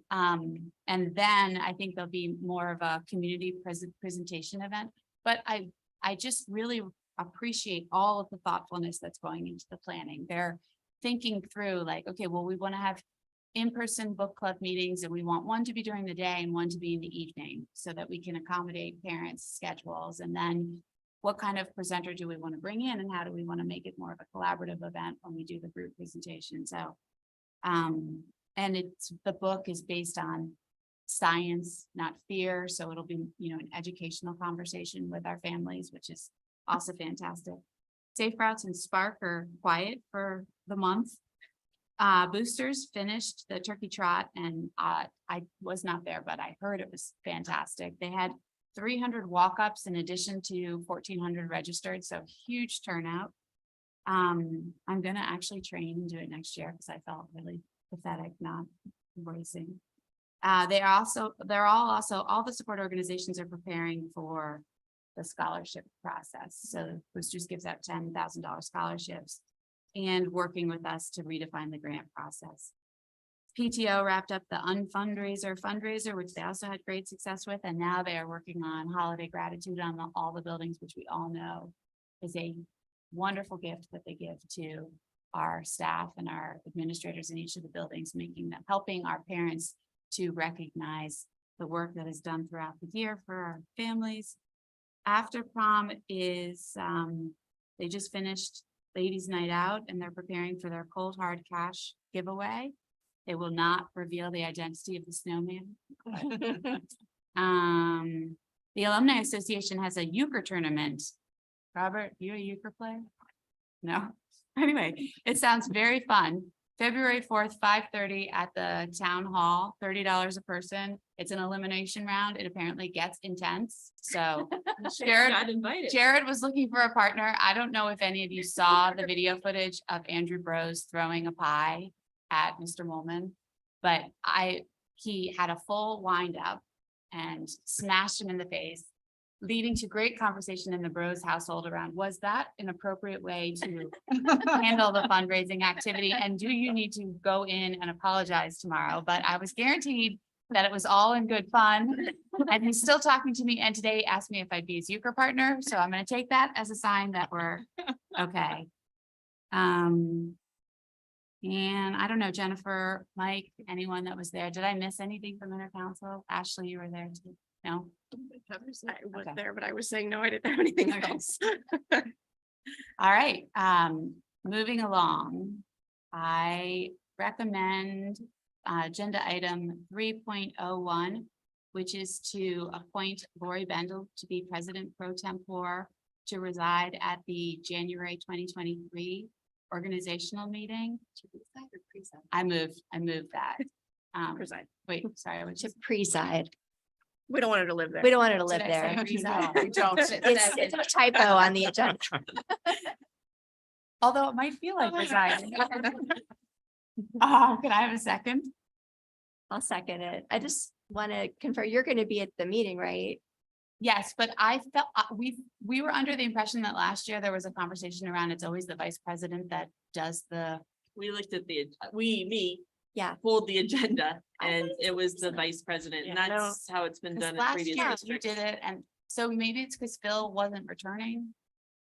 And then I think there'll be more of a community presentation event. But I just really appreciate all of the thoughtfulness that's going into the planning. They're thinking through like, okay, well, we want to have in-person book club meetings and we want one to be during the day and one to be in the evening so that we can accommodate parents' schedules. And then what kind of presenter do we want to bring in and how do we want to make it more of a collaborative event when we do the group presentation? So, and the book is based on science, not fear. So it'll be, an educational conversation with our families, which is also fantastic. Safe Routes and Spark are quiet for the month. Boosters finished the turkey trot and I was not there, but I heard it was fantastic. They had 300 walk-ups in addition to 1,400 registered, so huge turnout. I'm gonna actually train and do it next year because I felt really pathetic not embracing. All the support organizations are preparing for the scholarship process. So Boosters gives out $10,000 scholarships and working with us to redefine the grant process. PTO wrapped up the fundraiser, which they also had great success with. And now they are working on holiday gratitude on all the buildings, which we all know is a wonderful gift that they give to our staff and our administrators in each of the buildings, helping our parents to recognize the work that is done throughout the year for our families. After prom is, they just finished Ladies' Night Out and they're preparing for their cold hard cash giveaway. They will not reveal the identity of the snowman. The Alumni Association has a euchre tournament. Robert, you a euchre player? No. Anyway, it sounds very fun. February 4th, 5:30 at the town hall, $30 a person. It's an elimination round. It apparently gets intense. So Jared was looking for a partner. I don't know if any of you saw the video footage of Andrew Bros throwing a pie at Mr. Molman, but he had a full wind up and smashed him in the face, leading to great conversation in the Bros household around, was that an appropriate way to handle the fundraising activity? And do you need to go in and apologize tomorrow? But I was guaranteed that it was all in good fun. And he's still talking to me and today asked me if I'd be his euchre partner. So I'm going to take that as a sign that we're okay. And I don't know, Jennifer, Mike, anyone that was there. Did I miss anything from Intercouncil? Ashley, you were there too? No? I was there, but I was saying, no, I didn't have anything Okay. else. All right, moving along. I recommend agenda item 3.01, which is to appoint Lori Bendel to be president pro tempore to reside at the January 2023 organizational meeting. I moved that. Preside. Wait, sorry, which To is preside. We don't want her to live there. We don't want her to live Did I say there. preside? We don't. It's a typo on the agenda. Although it might feel like residing. Can I have a second? I'll second it. I just want to confirm, you're going to be at the meeting, right? Yes, but I felt we were under the impression that last year there was a conversation around it's always the vice president that does the. We looked at me Yeah. pulled the agenda and it was the vice president and Yeah, no. that's how it's been 'Cause done in last previous year you districts. did it, and so maybe it's because Phil wasn't returning.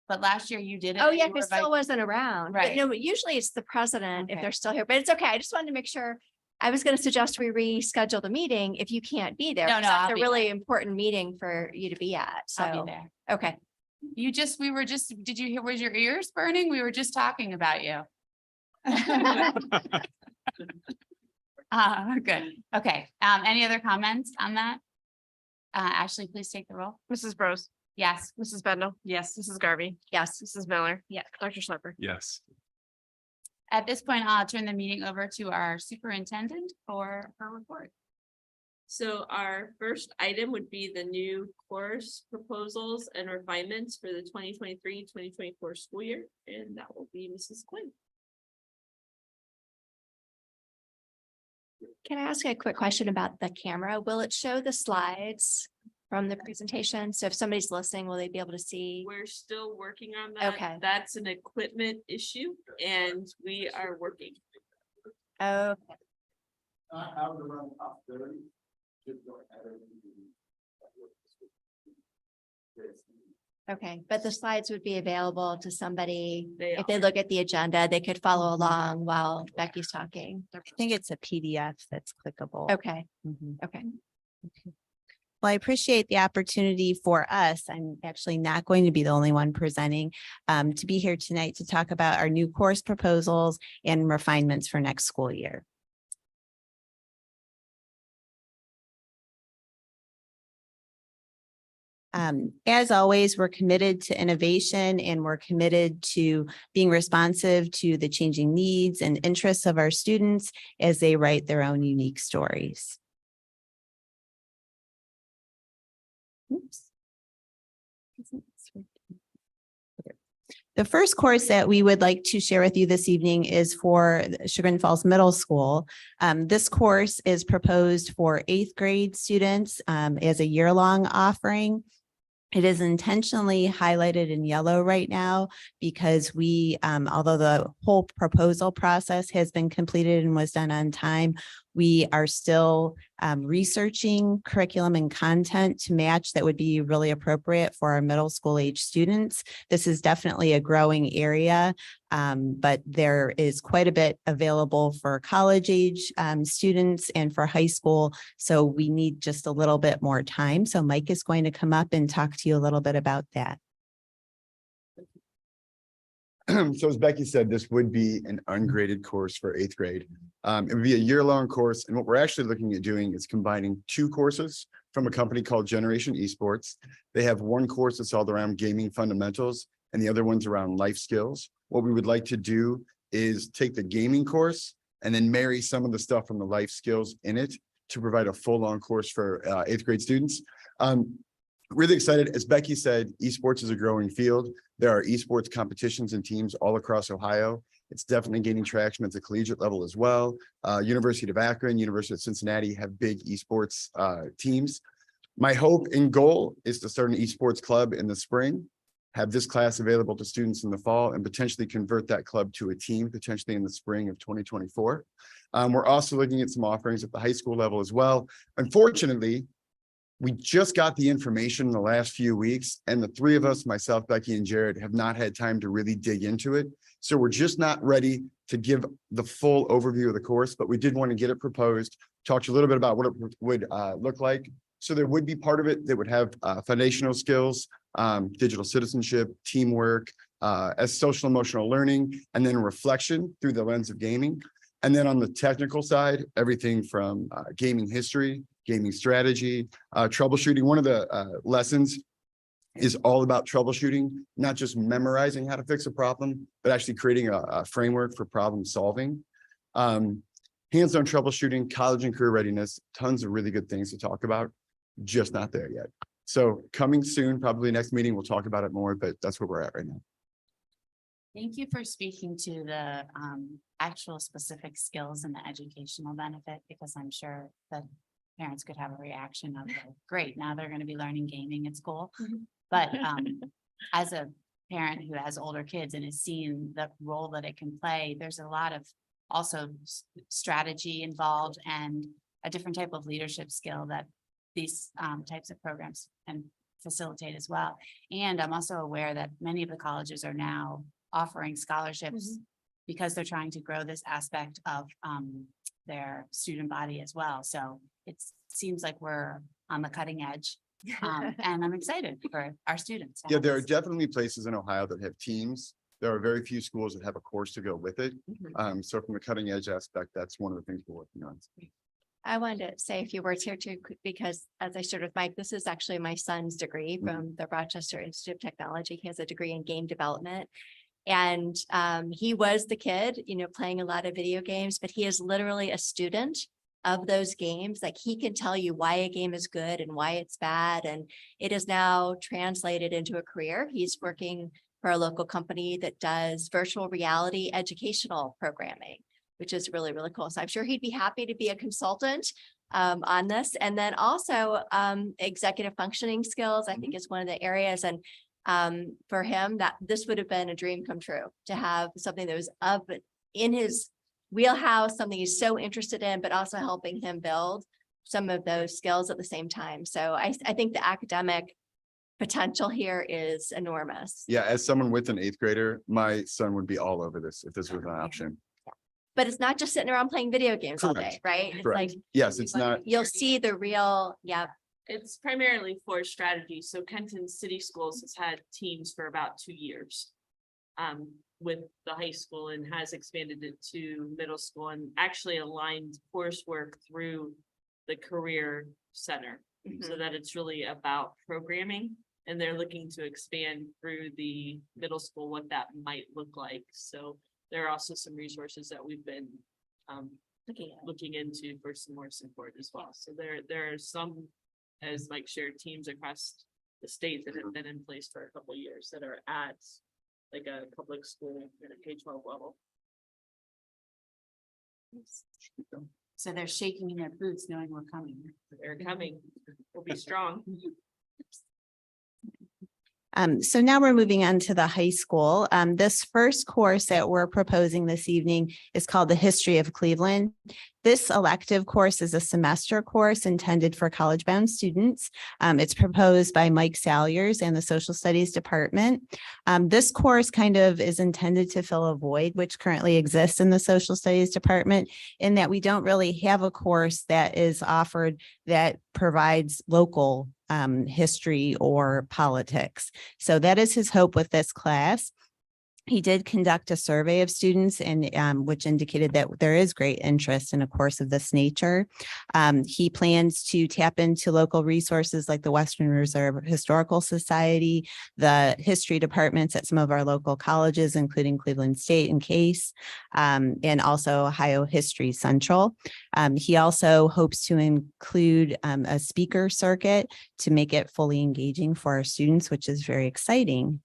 But last year you did it. Oh, and yeah, you were because Phil wasn't around. But Right. no, but usually it's the president if Okay. they're still here, but it's okay. I just wanted to make sure I was gonna suggest we reschedule the meeting if you can't be there. No, 'cause no, I'll That's a be really important meeting for you to be at, I'll so, be there. okay. We were just, did you hear, was your ears burning? We were just talking about you. Good. Okay. Any other comments on that? Ashley, please take the roll. Mrs. Bros, Yes. Mrs. Bendel. Yes. Mrs. Garvey, Yes. Mrs. Miller. Yeah. Dr. Schlepper. Yes. At this point, I'll turn the meeting over to our superintendent for her report. So our first item would be the new course proposals and refinements for the 2023-2024 school year, and that will be Mrs. Quinn. Can I ask a quick question about the camera? Will it show the slides from the presentation? So if somebody's listening, will they be able to see? We're still working on that. Okay. That's an equipment issue and we are working. Oh, okay, but the slides would be available to somebody. They If they look at the agenda, they could follow along while Becky's talking. I think it's a PDF that's clickable. Okay, Mhm. okay. Well, I appreciate the opportunity for us. I'm actually not going to be the only one presenting to be here tonight to talk about our new course proposals and refinements for next school year. As always, we're committed to innovation and we're committed to being responsive to the changing needs and interests of our students as they write their own unique stories. Oops. The first course that we would like to share with you this evening is for Chagrin Falls Middle School. This course is proposed for 8th grade students as a year-long offering. It is intentionally highlighted in yellow right now because we, although the whole proposal process has been completed and was done on time, we are still researching curriculum and content to match that would be really appropriate for our middle school age students. This is definitely a growing area, but there is quite a bit available for college age students and for high school. So we need just a little bit more time. So Mike is going to come up and talk to you a little bit about that. So as Becky said, this would be an ungraded course for 8th grade. It would be a year-long course. And what we're actually looking at doing is combining 2 courses from a company called Generation Esports. They have one course that's all around gaming fundamentals and the other one's around life skills. What we would like to do is take the gaming course and then marry some of the stuff from the life skills in it to provide a full-on course for 8th grade students. Really excited. As Becky said, esports is a growing field. There are esports competitions and teams all across Ohio. It's definitely gaining traction at the collegiate level as well. University of Akron, University of Cincinnati have big esports teams. My hope and goal is to start an esports club in the spring, have this class available to students in the fall, and potentially convert that club to a team potentially in the spring of 2024. We're also looking at some offerings at the high school level as well. Unfortunately, we just got the information in the last few weeks, and the 3 of us, myself, Becky, and Jared, have not had time to really dig into it. So we're just not ready to give the full overview of the course, but we did want to get it proposed, talk to you a little bit about what it would look like. So there would be part of it that would have foundational skills, digital citizenship, teamwork, as social emotional learning, and then reflection through the lens of gaming. And then on the technical side, everything from gaming history, gaming strategy, troubleshooting. One of the lessons is all about troubleshooting, not just memorizing how to fix a problem, but actually creating a framework for problem solving. Hands-on troubleshooting, college and career readiness, tons of really good things to talk about, just not there yet. So coming soon, probably next meeting, we'll talk about it more, but that's where we're at right now. Thank you for speaking to the actual specific skills and the educational benefit, because I'm sure that parents could have a reaction of, like, great, now they're going to be learning gaming at school. But as a parent who has older kids and has seen the role that it can play, there's a lot of also strategy involved and a different type of leadership skill that these types of programs can facilitate as well. And I'm also aware that many of the colleges are now offering scholarships because they're trying to grow this aspect of their student body as well. So it seems like we're on the cutting edge. And I'm excited for our students. to Yeah, have there are this. definitely places in Ohio that have teams. There are very few schools that have a course to go with it. Mhm. So from the cutting edge aspect, that's one of the things we're working on. I wanted to say a few words here too, because as I shared with Mike, this is actually my son's degree from the Rochester Institute of Technology. He has a degree in game development. And he was the kid, playing a lot of video games, but he is literally a student of those games. Like he can tell you why a game is good and why it's bad. And it is now translated into a career. He's working for a local company that does virtual reality educational programming, which is really, really cool. So I'm sure he'd be happy to be a consultant on this. And then also executive functioning skills, I think is one of the areas. And for him, that this would have been a dream come true to have something that was up in his wheelhouse, something he's so interested in, but also helping him build some of those skills at the same time. So I think the academic potential here is enormous. Yeah, as someone with an eighth grader, my son would be all over this if this was an option. But it's not just sitting around playing video games all day, Correct. right? It's Correct. like, Yes, it's not, you'll see the real, It's primarily for strategy. So Kenton City Schools has had teams for about 2 years. With the high school and has expanded it to middle school and actually aligned coursework through the career center. So that it's really about programming and they're looking to expand through the middle school, what that might look like. So there are also some resources that we've been looking into for some more support as well. So there are some, as Mike shared, teams across the state that have been in place for a couple of years that are at like a public school in a K-12 level. So they're shaking in their boots knowing we're coming. They're coming. We'll be strong. So now we're moving on to the high school. This first course that we're proposing this evening is called the History of Cleveland. This elective course is a semester course intended for college-bound students. It's proposed by Mike Salyers and the Social Studies Department. This course kind of is intended to fill a void which currently exists in the Social Studies Department, in that we don't really have a course that is offered that provides local history or politics. So that is his hope with this class. He did conduct a survey of students and which indicated that there is great interest in a course of this nature. He plans to tap into local resources like the Western Reserve Historical Society, the history departments at some of our local colleges, including Cleveland State and Case, and also Ohio History Central. He also hopes to include a speaker circuit to make it fully engaging for our students, which is very exciting.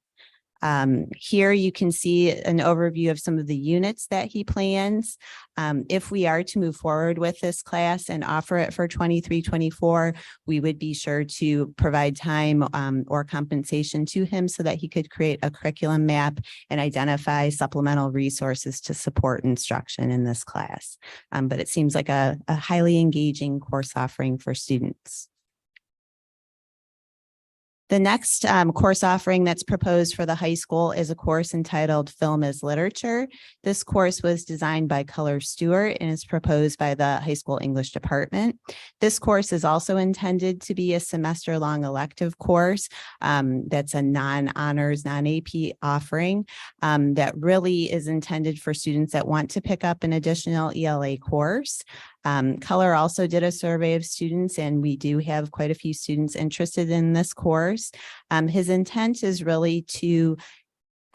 Here you can see an overview of some of the units that he plans. If we are to move forward with this class and offer it for 23-24, we would be sure to provide time or compensation to him so that he could create a curriculum map and identify supplemental resources to support instruction in this class. But it seems like a highly engaging course offering for students. The next course offering that's proposed for the high school is a course entitled Film as Literature. This course was designed by Color Stewart and is proposed by the high school English department. This course is also intended to be a semester-long elective course that's a non-honors, non-AP offering that really is intended for students that want to pick up an additional ELA course. Color also did a survey of students, and we do have quite a few students interested in this course. His intent is really to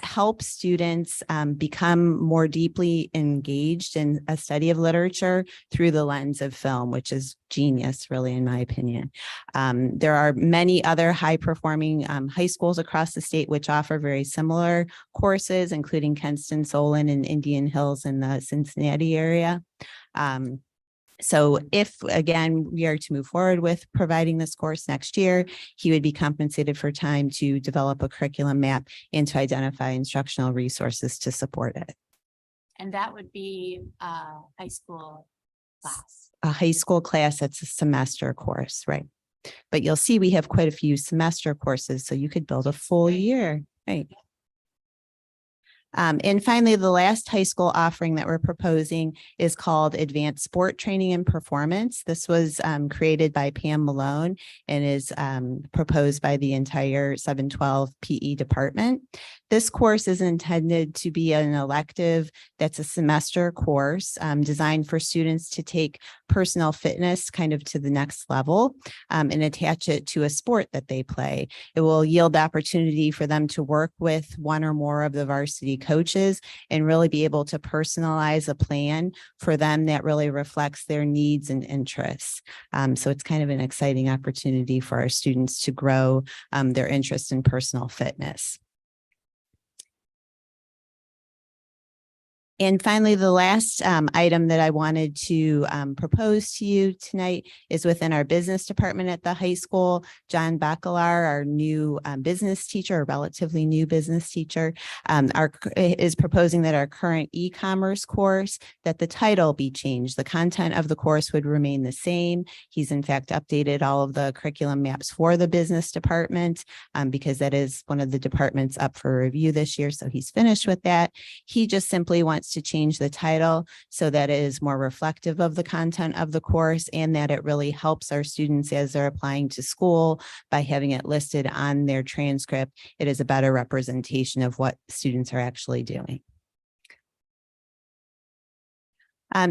help students become more deeply engaged in a study of literature through the lens of film, which is genius, really, in my opinion. There are many other high-performing high schools across the state which offer very similar courses, including Kenston, Solon, and Indian Hills in the Cincinnati area. So if, again, we are to move forward with providing this course next year, he would be compensated for time to develop a curriculum map and to identify instructional resources to support it. And that would be a high school class. A high school class, that's a semester course, right? But you'll see we have quite a few semester courses, so you could build a full year, right? And finally, the last high school offering that we're proposing is called Advanced Sport Training and Performance. This was created by Pam Malone and is proposed by the entire 712 PE department. This course is intended to be an elective that's a semester course designed for students to take personal fitness kind of to the next level and attach it to a sport that they play. It will yield the opportunity for them to work with one or more of the varsity coaches and really be able to personalize a plan for them that really reflects their needs and interests. So it's kind of an exciting opportunity for our students to grow their interest in personal fitness. And finally, the last item that I wanted to propose to you tonight is within our business department at the high school. John Bacalar, our new business teacher, or relatively new business teacher, is proposing that our current e-commerce course, that the title be changed. The content of the course would remain the same. He's in fact updated all of the curriculum maps for the business department because that is one of the departments up for review this year. So he's finished with that. He just simply wants to change the title so that it is more reflective of the content of the course and that it really helps our students as they're applying to school by having it listed on their transcript. It is a better representation of what students are actually doing.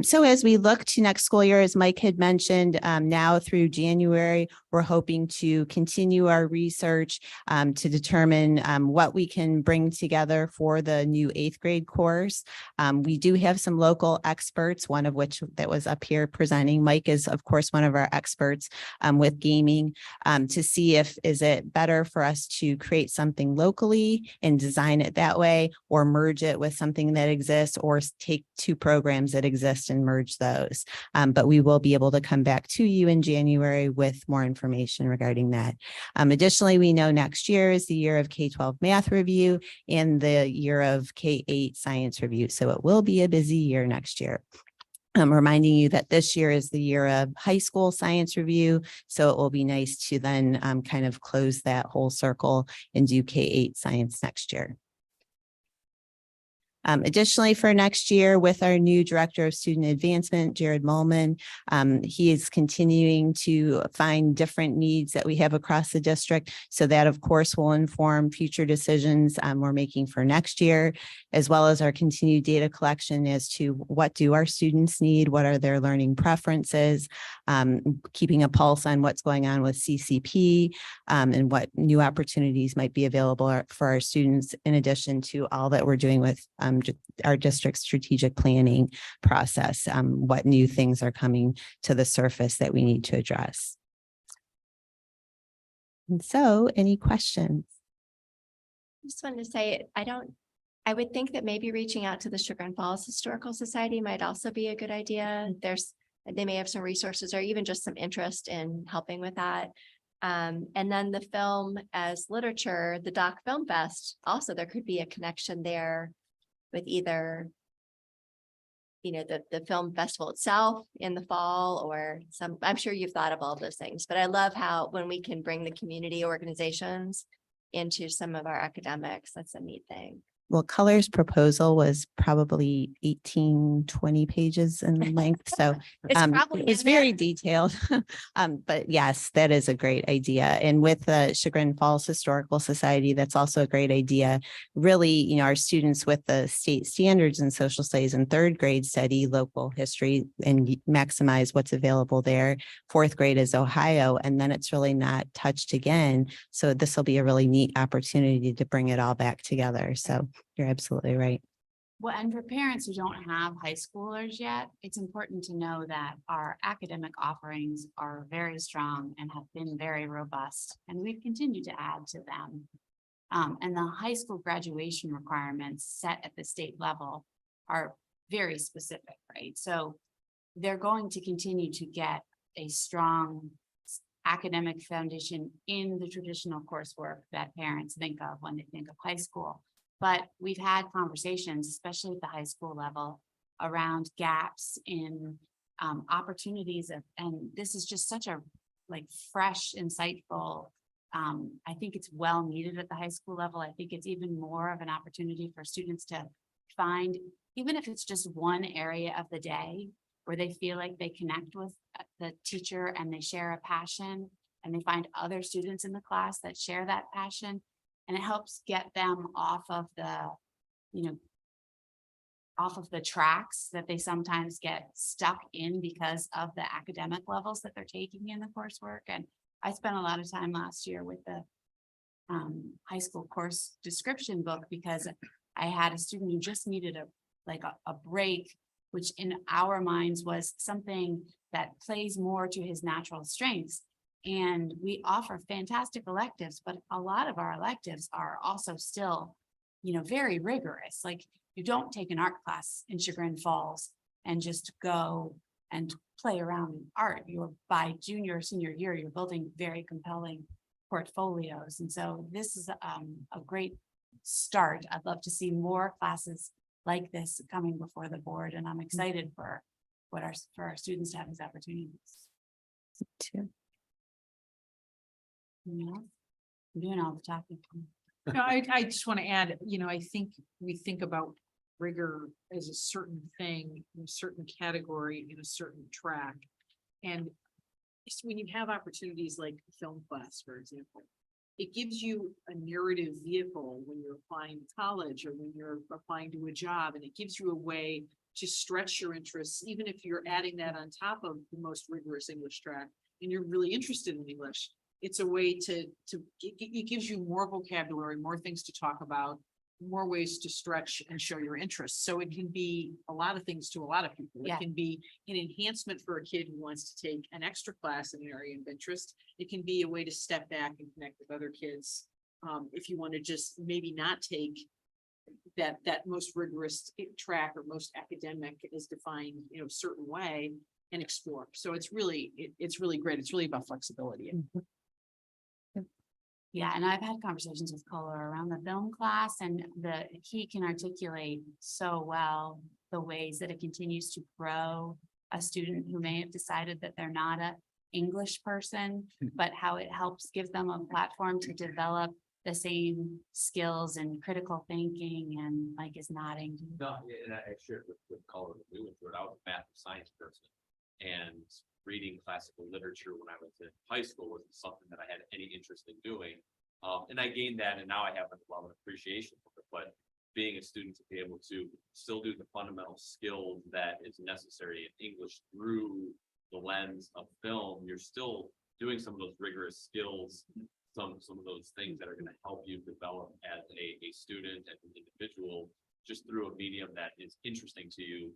So as we look to next school year, as Mike had mentioned, now through January, we're hoping to continue our research to determine what we can bring together for the new 8th grade course. We do have some local experts, one of which that was up here presenting. Mike is, of course, one of our experts with gaming to see if is it better for us to create something locally and design it that way, or merge it with something that exists, or take two programs that exist and merge those. But we will be able to come back to you in January with more information regarding that. Additionally, we know next year is the year of K-12 math review and the year of K-8 science review. So it will be a busy year next year. I'm reminding you that this year is the year of high school science review. So it will be nice to then kind of close that whole circle and do K-8 science next year. Additionally, for next year, with our new Director of Student Advancement, Jared Molman, he is continuing to find different needs that we have across the district. So that, of course, will inform future decisions we're making for next year, as well as our continued data collection as to what do our students need, what are their learning preferences, keeping a pulse on what's going on with CCP and what new opportunities might be available for our students, in addition to all that we're doing with our district's strategic planning process, what new things are coming to the surface that we need to address. And so, any questions? Just wanted to say, I would think that maybe reaching out to the Sugar and Falls Historical Society might also be a good idea. They may have some resources or even just some interest in helping with that. And then the film as literature, the Doc Film Fest, also there could be a connection there with either, the film festival itself in the fall or I'm sure you've thought of all those things, but I love how when we can bring the community organizations into some of our academics, that's a neat thing. Well, Color's proposal was probably 18, 20 pages in length. So it's very detailed. But yes, that is a great idea. And with the Chagrin Falls Historical Society, that's also a great idea. Really, our students with the state standards in social studies in 3rd grade study local history and maximize what's available there. 4th grade is Ohio, and then it's really not touched again. So this will be a really neat opportunity to bring it all back together. So you're absolutely right. Well, and for parents who don't have high schoolers yet, it's important to know that our academic offerings are very strong and have been very robust, and we've continued to add to them. And the high school graduation requirements set at the state level are very specific, right? So they're going to continue to get a strong academic foundation in the traditional coursework that parents think of when they think of high school. But we've had conversations, especially at the high school level, around gaps in opportunities and this is just such a fresh, insightful I think it's well needed at the high school level. I think it's even more of an opportunity for students to find, even if it's just one area of the day where they feel like they connect with the teacher and they share a passion and they find other students in the class that share that passion. And it helps get them off of the, off of the tracks that they sometimes get stuck in because of the academic levels that they're taking in the coursework. And I spent a lot of time last year with the high school course description book because I had a student who just needed a break, which in our minds was something that plays more to his natural strengths. And we offer fantastic electives, but a lot of our electives are also still, very rigorous. Like you don't take an art class in Chagrin Falls and just go and play around in art. You're by junior or senior year, you're building very compelling portfolios. And so this is a great start. I'd love to see more classes like this coming before the board. And I'm excited for our students to have these opportunities. Too. I'm doing all the talking. No, I just want to add, I think we think about rigor as a certain thing, in a certain category, in a certain track. And it's when you have opportunities like film class, for example, it gives you a narrative vehicle when you're applying to college or when you're applying to a job, and it gives you a way to stretch your interests, even if you're adding that on top of the most rigorous English track and you're really interested in English. It's a way it gives you more vocabulary, more things to talk about, more ways to stretch and show your interests. So it can be a lot of things to a lot of people. Yeah. It can be an enhancement for a kid who wants to take an extra class in an area of interest. It can be a way to step back and connect with other kids. If you want to just maybe not take that most rigorous track or most academic is defined, certain way and explore. So it's really great. It's really about flexibility. Yeah, and I've had conversations with Kohler around the film class and he can articulate so well the ways that it continues to grow a student who may have decided that they're not an English person, but how it helps give them a platform to develop the same skills and critical thinking and is nodding. No, and I shared with Color, we went through it. I was a math and science person, and reading classical literature when I was in high school wasn't something that I had any interest in doing. And I gained that, and now I have a lot of appreciation for it. But being a student to be able to still do the fundamental skills that is necessary in English through the lens of film, you're still doing some of those rigorous skills, some of those things that are going to help you develop as a student and an individual, just through a medium that is interesting to you,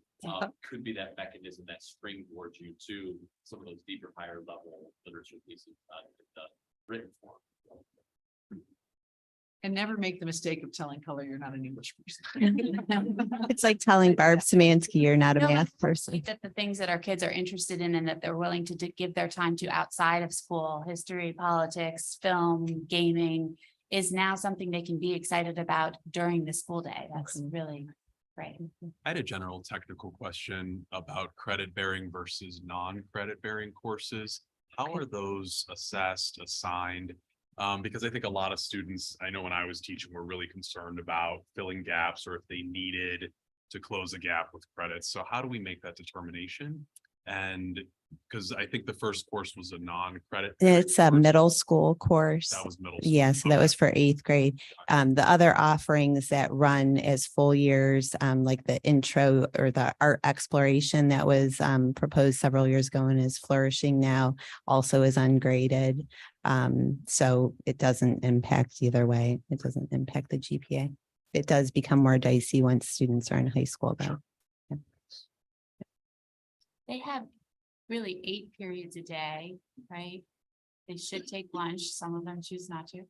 could be that mechanism that springboards you to some of those deeper, higher level literature pieces in the written form. And never make the mistake of telling Color you're not an English person. It's like telling Barb Szymanski you're not a No, math person. That the things that our kids are interested in and that they're willing to give their time to outside of school, history, politics, film, gaming, is now something they can be excited about during the school day. That's really great. I had a general technical question about credit bearing versus non-credit bearing courses. How are those assessed, assigned? Because I think a lot of students, I know when I was teaching, were really concerned about filling gaps or if they needed to close a gap with credits. So how do we make that determination? And because I think the first course was a non-credit. It's a course. middle school course. That was middle school. Yeah, so that Okay. was for 8th grade. The other offerings that run as full years, like the intro or the art exploration that was proposed several years ago and is flourishing now, also is ungraded. So it doesn't impact either way. It doesn't impact the GPA. It does become more dicey once students are in high school though. They have really 8 periods a day, right? They should take lunch. Some of them choose not to,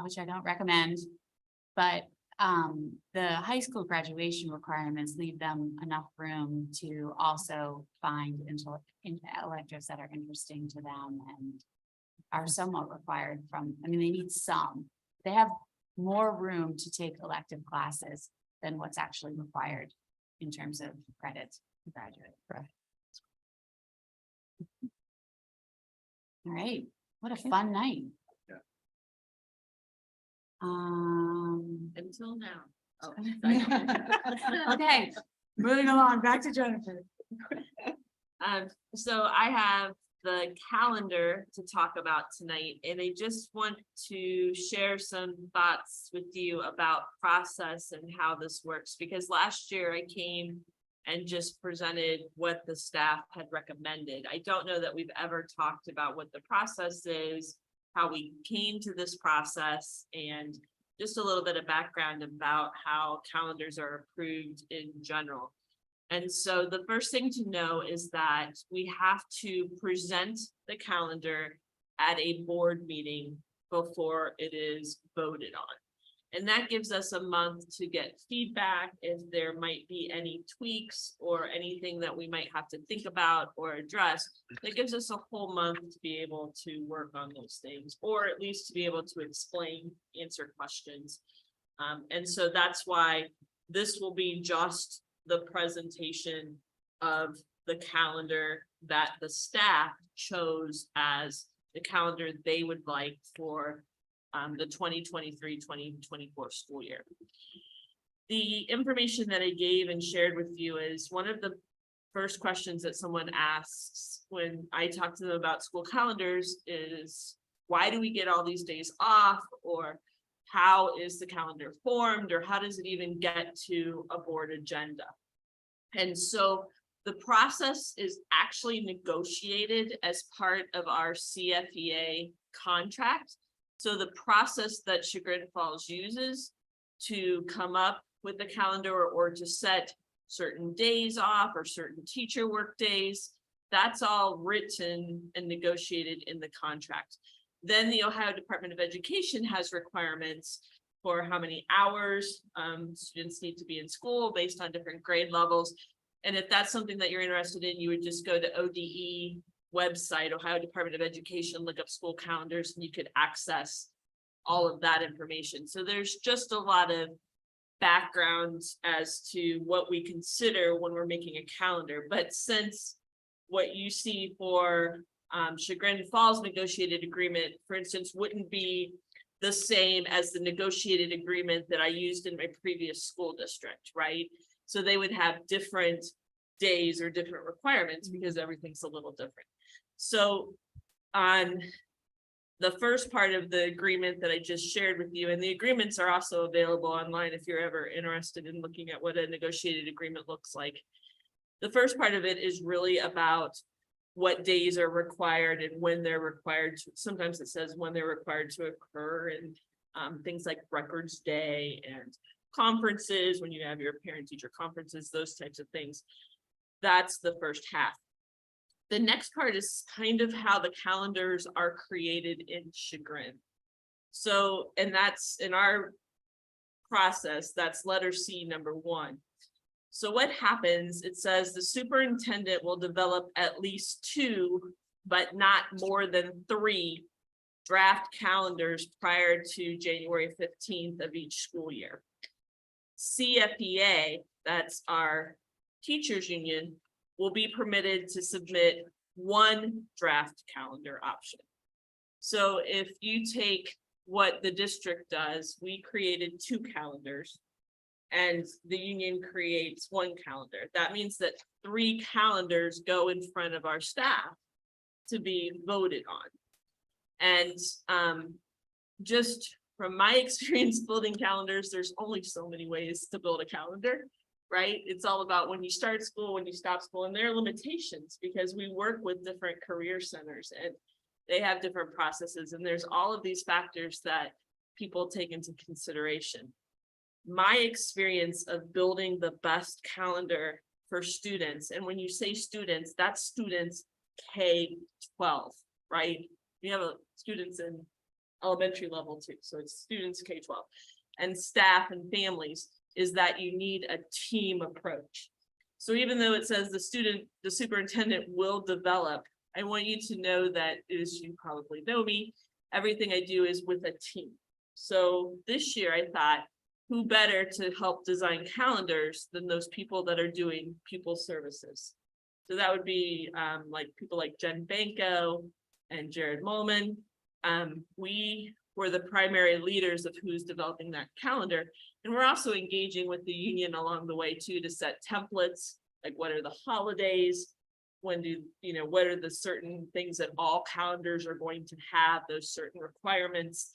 which I don't recommend. But the high school graduation requirements leave them enough room to also find electives that are interesting to them and are somewhat required they need some. They have more room to take elective classes than what's actually required in terms of credits to graduate. Right. All right, what a fun night. Until now. Oh, Okay, moving along, back to Jennifer. So I have the calendar to talk about tonight, and I just want to share some thoughts with you about process and how this works, because last year I came and just presented what the staff had recommended. I don't know that we've ever talked about what the process is, how we came to this process, and just a little bit of background about how calendars are approved in general. And so the first thing to know is that we have to present the calendar at a board meeting before it is voted on. And that gives us a month to get feedback if there might be any tweaks or anything that we might have to think about or address. That gives us a whole month to be able to work on those things, or at least to be able to explain, answer questions. And so that's why this will be just the presentation of the calendar that the staff chose as the calendar they would like for the 2023-2024 school year. The information that I gave and shared with you is one of the first questions that someone asks when I talk to them about school calendars is, why do we get all these days off? Or how is the calendar formed? Or how does it even get to a board agenda? And so the process is actually negotiated as part of our CFEA contract. So the process that Chagrin Falls uses to come up with the calendar or to set certain days off or certain teacher work days, that's all written and negotiated in the contract. Then the Ohio Department of Education has requirements for how many hours students need to be in school based on different grade levels. And if that's something that you're interested in, you would just go to ODE website, Ohio Department of Education, look up school calendars, and you could access all of that information. So there's just a lot of background as to what we consider when we're making a calendar. But since what you see for Chagrin Falls negotiated agreement, for instance, wouldn't be the same as the negotiated agreement that I used in my previous school district, right? So they would have different days or different requirements because everything's a little different. So on the first part of the agreement that I just shared with you, and the agreements are also available online if you're ever interested in looking at what a negotiated agreement looks like. The first part of it is really about what days are required and when they're required to, sometimes it says when they're required to occur, and things like Records Day and conferences, when you have your parent-teacher conferences, those types of things. That's the first half. The next part is kind of how the calendars are created in Chagrin. So, and that's in our process, that's letter C, number 1. So what happens, it says the superintendent will develop at least 2, but not more than 3 draft calendars prior to January 15th of each school year. CFEA, that's our teachers union, will be permitted to submit 1 draft calendar option. So if you take what the district does, we created 2 calendars and the union creates 1 calendar. That means that 3 calendars go in front of our staff to be voted on. And just from my experience building calendars, there's only so many ways to build a calendar, right? It's all about when you start school, when you stop school, and there are limitations because we work with different career centers and they have different processes, and there's all of these factors that people take into consideration. My experience of building the best calendar for students, and when you say students, that's students K-12, right? You have students in elementary level too, so it's students K-12, and staff and families, is that you need a team approach. So even though it says the superintendent will develop, I want you to know that, as you probably know me, everything I do is with a team. So this year I thought, who better to help design calendars than those people that are doing pupil services? So that would be like people like Jen Banco and Jared Molman. We we're the primary leaders of who's developing that calendar. And we're also engaging with the union along the way too, to set templates, like what are the holidays? When do, what are the certain things that all calendars are going to have, those certain requirements?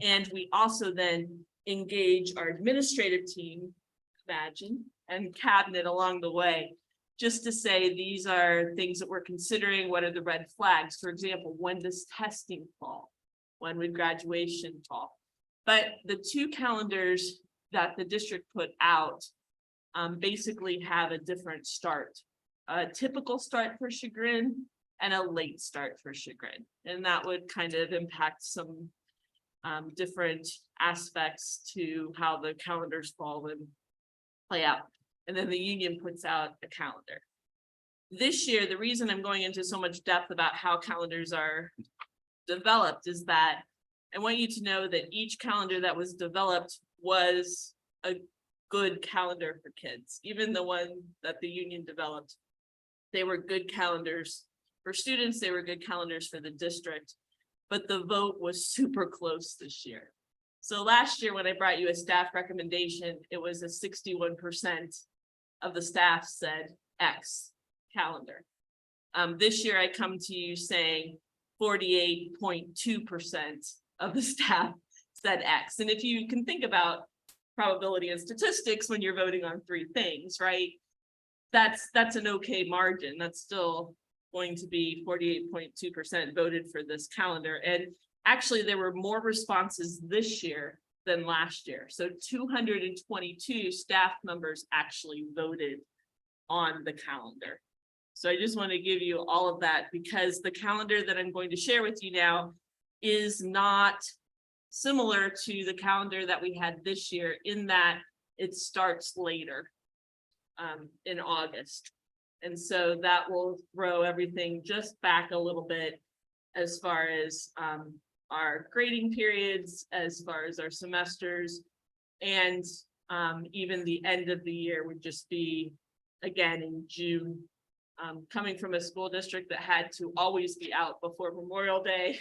And we also then engage our administrative team, imagine, and cabinet along the way, just to say, these are things that we're considering. What are the red flags? For example, when does testing fall? When would graduation fall? But the two calendars that the district put out basically have a different start. A typical start for Chagrin and a late start for Chagrin. And that would kind of impact some different aspects to how the calendars fall and play out. And then the union puts out a calendar. This year, the reason I'm going into so much depth about how calendars are developed is that I want you to know that each calendar that was developed was a good calendar for kids. Even the one that the union developed, they were good calendars for students, they were good calendars for the district, but the vote was super close this year. So last year, when I brought you a staff recommendation, it was a 61% of the staff said X calendar. This year I come to you saying 48.2% of the staff said X. And if you can think about probability and statistics when you're voting on three things, right? That's an okay margin. That's still going to be 48.2% voted for this calendar. And actually there were more responses this year than last year. So 222 staff members actually voted on the calendar. So I just want to give you all of that because the calendar that I'm going to share with you now is not similar to the calendar that we had this year in that it starts later in August. And so that will throw everything just back a little bit as far as our grading periods, as far as our semesters, and even the end of the year would just be again in June. Coming from a school district that had to always be out before Memorial Day,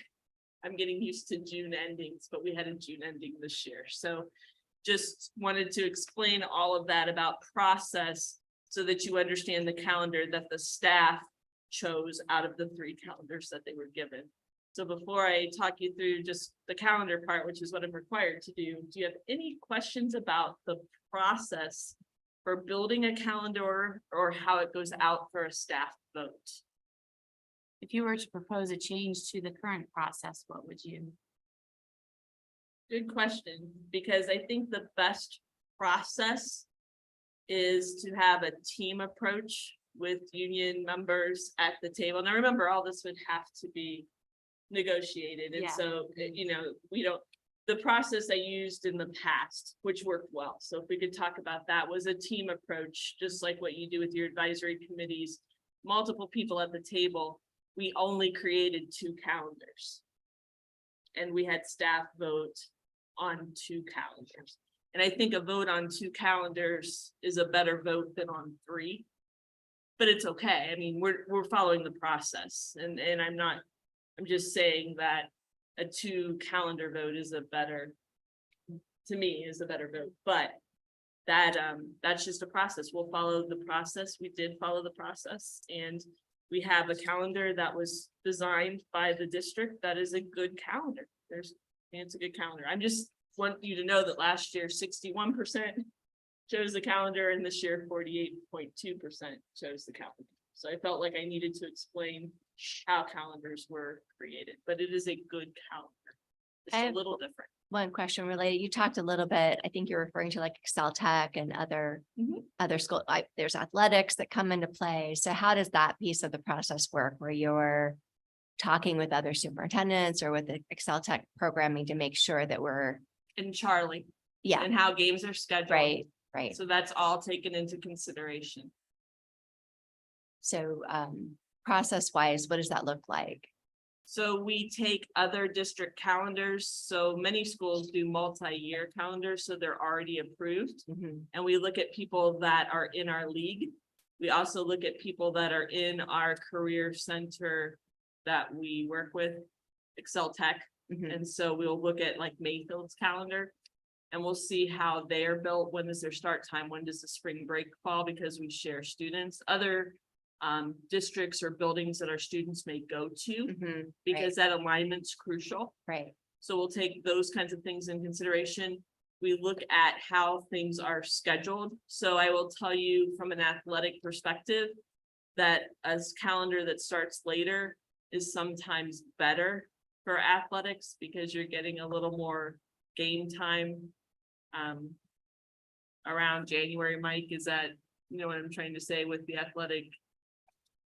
I'm getting used to June endings, but we had a June ending this year. So just wanted to explain all of that about process so that you understand the calendar that the staff chose out of the three calendars that they were given. So before I talk you through just the calendar part, which is what I'm required to do you have any questions about the process for building a calendar or how it goes out for a staff vote? If you were to propose a change to the current process, what would you? Good question, because I think the best process is to have a team approach with union members at the table. Now, remember, all this would have to be negotiated. And Yeah. so, the process I used in the past, which worked well. So if we could talk about that, was a team approach, just like what you do with your advisory committees, multiple people at the table. We only created two calendars. And we had staff vote on two calendars. And I think a vote on two calendars is a better vote than on three. But it's okay. I mean, we're following the process and I'm just saying that a two calendar vote is a better vote, but that's just a process. We'll follow the process. We did follow the process and we have a calendar that was designed by the district. That is a good calendar. It's a good calendar. I'm just want you to know that last year, 61% chose the calendar and this year 48.2% chose the calendar. So I felt like I needed to explain how calendars were created, but it is a good calendar. It's a little different. One question related, you talked a little bit, I think you're referring to like Excel Tech and other schools, there's athletics that come into play. So how does that piece of the process work where you're talking with other superintendents or with the Excel Tech programming to make sure that we're And Charlie. Yeah. And how games are scheduled. Right. So that's all taken into consideration. So process wise, what does that look like? So we take other district calendars. So many schools do multi-year calendars, so they're already approved. And we look at people that are in our league. We also look at people that are in our career center that we work with, Excel Tech. And so we'll look at like Mayfield's calendar. And we'll see how they're built. When is their start time? When does the spring break fall? Because we share students, other districts or buildings that our students may go to. Because that alignment's crucial. Right. So we'll take those kinds of things in consideration. We look at how things are scheduled. So I will tell you from an athletic perspective that a calendar that starts later is sometimes better for athletics because you're getting a little more game time around January. Mike, is that, you know what I'm trying to say with the athletic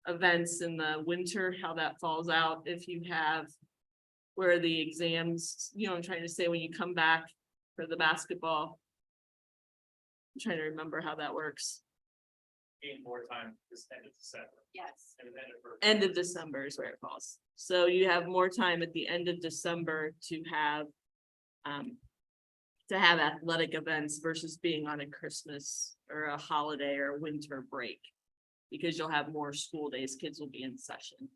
events in the winter, how that falls out if you have where the exams, you know, I'm trying to say when you come back for the basketball. I'm trying to remember how that works. More time this end of December. Yes. End of December is where it falls. So you have more time at the end of December to have athletic events versus being on a Christmas or a holiday or a winter break. Because you'll have more school days, kids will be in session.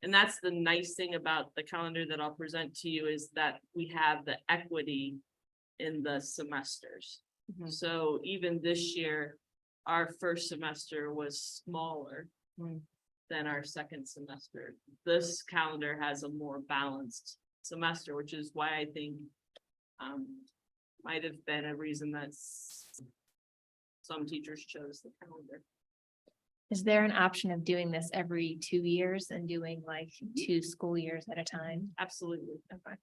And that's the nice thing about the calendar that I'll present to you is that we have the equity in the semesters. So even this year, our first semester was smaller than our second semester. This calendar has a more balanced semester, which is why I think might have been a reason that some teachers chose the calendar. Is there an option of doing this every 2 years and doing like 2 school years at a time? Absolutely. Okay.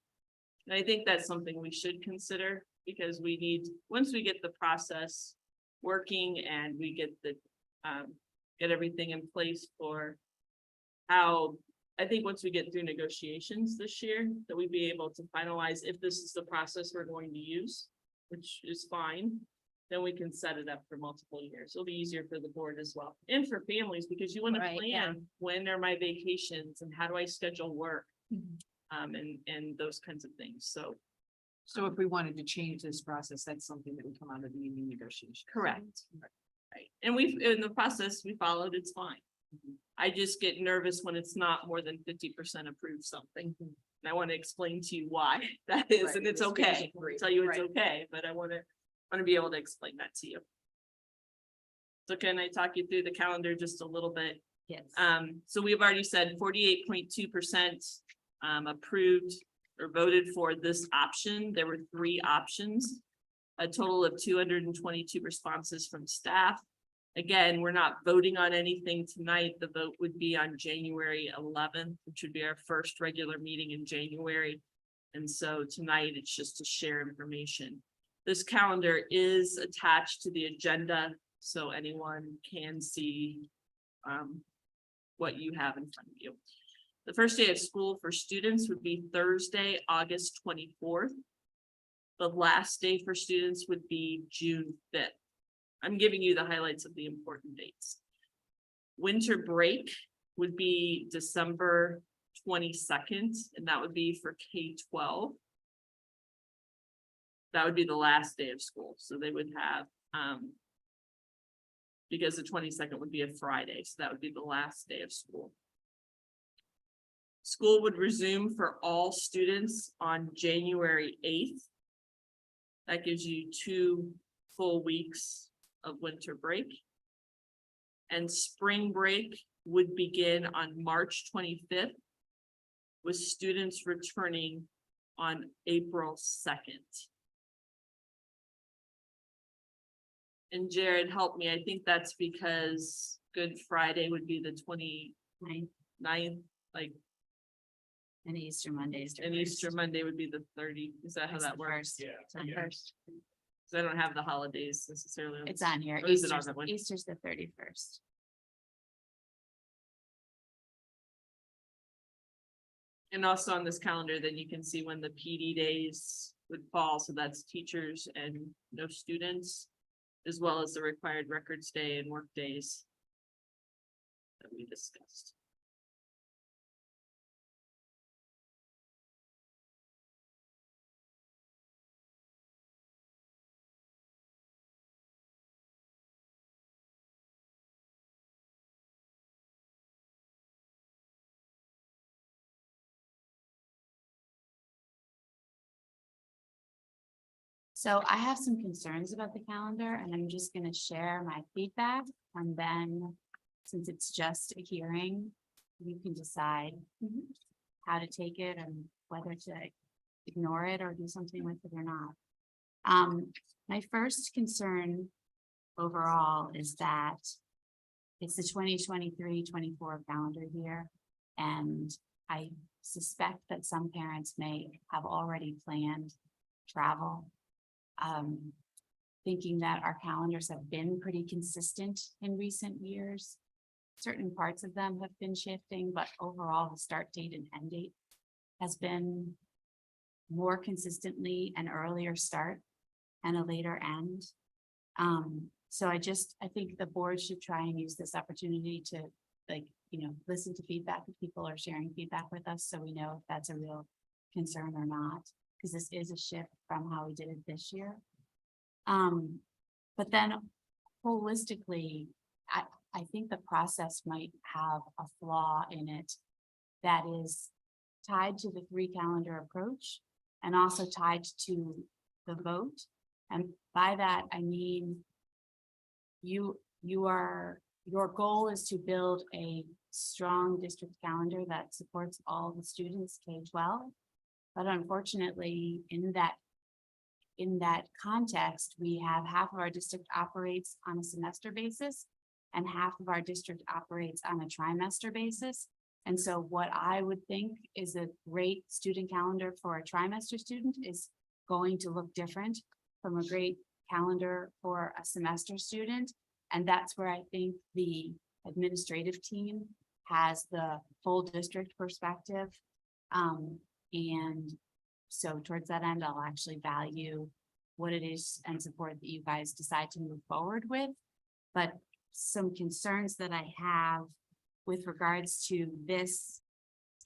And I think that's something we should consider because we need, once we get the process working and we get the, get everything in place for how, I think once we get through negotiations this year, that we'd be able to finalize if this is the process we're going to use, which is fine. Then we can set it up for multiple years. It'll be easier for the board as well. And for families, because you want to Right, yeah. plan, when are my vacations and how do I schedule work? And those kinds of things. So if we wanted to change this process, that's something that would come out of the union negotiation. Correct. Right. And we've, in the process we followed, it's fine. I just get nervous when it's not more than 50% approved something. And I want to explain to you why that is, Right, and it's the okay. schedule I'll free. tell you it's Right. okay, but I want to be able to explain that to you. So can I talk you through the calendar just a little bit? Yes. So we've already said 48.2% approved or voted for this option. There were 3 options, a total of 222 responses from staff. Again, we're not voting on anything tonight. The vote would be on January 11th, which would be our first regular meeting in January. And so tonight it's just to share information. This calendar is attached to the agenda, so anyone can see what you have in front of you. The first day of school for students would be Thursday, August 24th. The last day for students would be June 5th. I'm giving you the highlights of the important dates. Winter break would be December 22nd, and that would be for K-12. That would be the last day of school, so they would have, because the 22nd would be a Friday, so that would be the last day of school. School would resume for all students on January 8th. That gives you 2 full weeks of winter break. And spring break would begin on March 25th, with students returning on April 2nd. And Jared, help me, I think that's because Good Friday would be the 29th, like, And Easter Monday is. the and Easter first. Monday would be the 30th. Is that how It's that the works? first. Yeah. It's on yeah. first. Because I don't have the holidays necessarily. It's on here. Or is it on Easter's, that one? Easter's the 31st. And also on this calendar, then you can see when the PD days would fall. So that's teachers and no students, as well as the required records day and work days that we discussed. So I have some concerns about the calendar and I'm just gonna share my feedback and then since it's just a hearing, you can decide how to take it and whether to ignore it or do something with it or not. My first concern overall is that it's the 2023-24 calendar year. And I suspect that some parents may have already planned travel. Thinking that our calendars have been pretty consistent in recent years. Certain parts of them have been shifting, but overall the start date and end date has been more consistently an earlier start and a later end. So I think the board should try and use this opportunity to listen to feedback if people are sharing feedback with us. So we know if that's a real concern or not, because this is a shift from how we did it this year. But then holistically, I think the process might have a flaw in it that is tied to the 3-calendar approach and also tied to the vote. And by that, I mean, your goal is to build a strong district calendar that supports all the students K-12. But unfortunately, in that context, we have half of our district operates on a semester basis and half of our district operates on a trimester basis. And so what I would think is a great student calendar for a trimester student is going to look different from a great calendar for a semester student. And that's where I think the administrative team has the full district perspective. And so towards that end, I'll actually value what it is and support that you guys decide to move forward with. But some concerns that I have with regards to this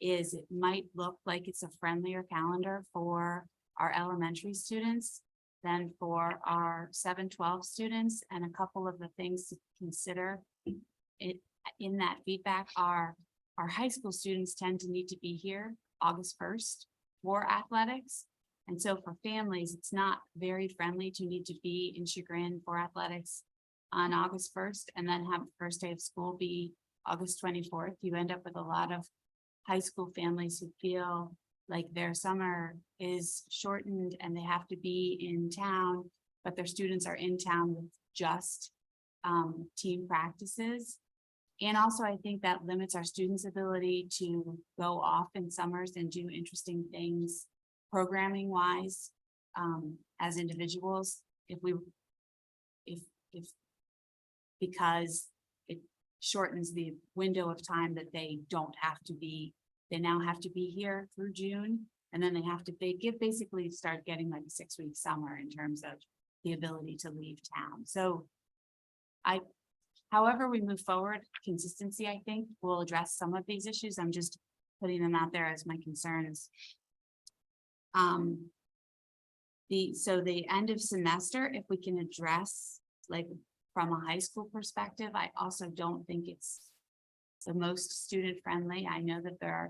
is it might look like it's a friendlier calendar for our elementary students than for our 7-12 students. And a couple of the things to consider in that feedback are our high school students tend to need to be here August 1st for athletics. And so for families, it's not very friendly to need to be in Chagrin for athletics on August 1st and then have the first day of school be August 24th. You end up with a lot of high school families who feel like their summer is shortened and they have to be in town, but their students are in town with just team practices. And also I think that limits our students' ability to go off in summers and do interesting things programming wise as individuals. Because it shortens the window of time that they don't have to be, they now have to be here through June. And then they basically start getting like a 6-week summer in terms of the ability to leave town. So however we move forward, consistency, I think, will address some of these issues. I'm just putting them out there as my concerns. So the end of semester, if we can address like from a high school perspective, I also don't think it's the most student friendly. I know that there are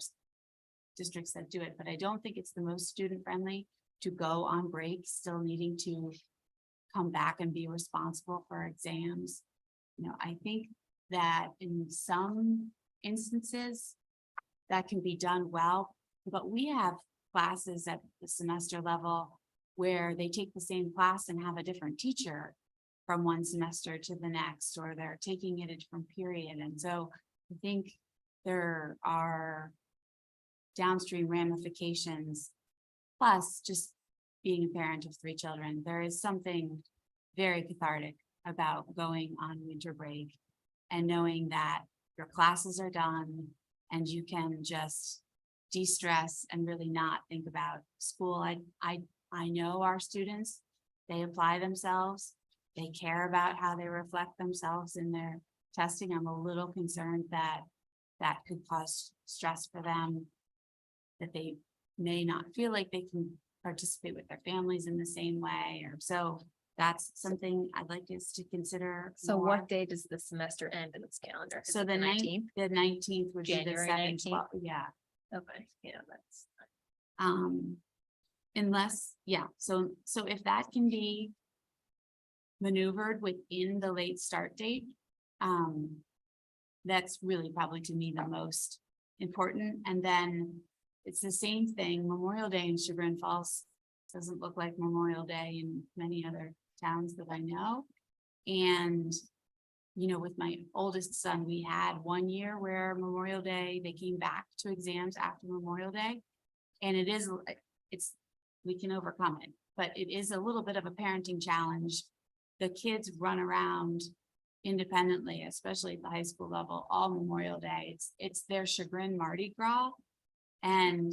districts that do it, but I don't think it's the most student friendly to go on break, still needing to come back and be responsible for exams. I think that in some instances that can be done well, but we have classes at the semester level where they take the same class and have a different teacher from one semester to the next, or they're taking it a different period. And so I think there are downstream ramifications, plus just being a parent of 3 children, there is something very cathartic about going on winter break and knowing that your classes are done and you can just de-stress and really not think about school. I know our students, they apply themselves, they care about how they reflect themselves in their testing. I'm a little concerned that that could cause stress for them, that they may not feel like they can participate with their families in the same way, or so that's something I'd like us to consider. So more. what day does the semester end in this calendar? Is So it the 19th would be the January 7th, 19th? yeah. Okay, yeah, that's. Unless, yeah, so if that can be maneuvered within the late start date, that's really probably to me the most important. And then it's the same thing, Memorial Day in Chagrin Falls doesn't look like Memorial Day in many other towns that I know. And, you know, with my oldest son, we had 1 year where Memorial Day, they came back to exams after Memorial Day. And we can overcome it, but it is a little bit of a parenting challenge. The kids run around independently, especially at the high school level, all Memorial Day. It's their Chagrin Mardi Gras. And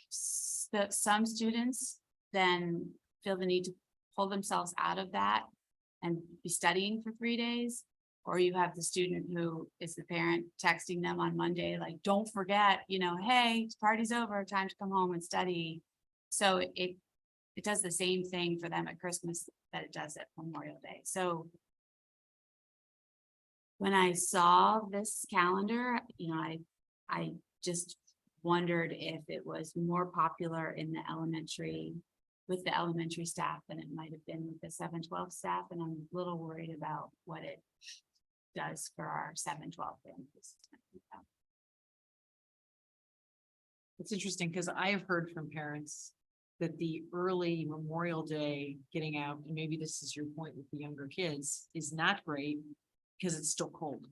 some students then feel the need to pull themselves out of that and be studying for 3 days. Or you have the student who is the parent texting them on Monday, like, don't forget, you know, hey, party's over, time to come home and study. So it does the same thing for them at Christmas that it does at Memorial Day. So when I saw this calendar, you know, I just wondered if it was more popular in the elementary, with the elementary staff than it might have been with the 7-12 staff. And I'm a little worried about what it does for our 7-12 families. It's interesting because I have heard from parents that the early Memorial Day getting out, and maybe this is your point with the younger kids, is not great because it's still cold.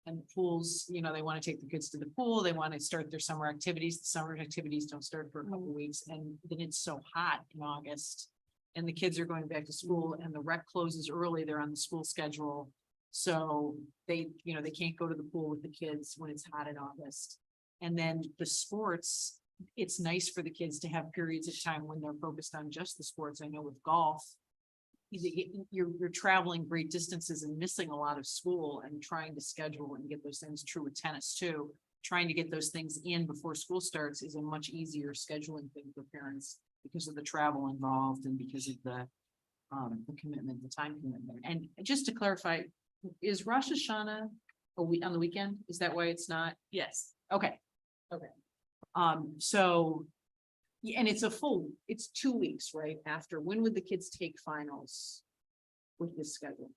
And pools, you know, they want to take the kids to the pool, they want to start their summer activities. The summer activities don't start for a couple weeks, and then it's so hot in August. And the kids are going back to school and the rec closes early, they're on the school schedule. So they, you know, they can't go to the pool with the kids when it's hot in August. And then the sports, it's nice for the kids to have periods of time when they're focused on just the sports. I know with golf, you're traveling great distances and missing a lot of school and trying to schedule and get those things. True with tennis too. Trying to get those things in before school starts is a much easier scheduling thing for parents because of the travel involved and because of the commitment, the time commitment. And just to clarify, is Rosh Hashanah on the weekend? Is that why it's not? Yes. Okay. Okay. So, yeah, and it's 2 weeks, right? After, when would the kids take finals with this schedule?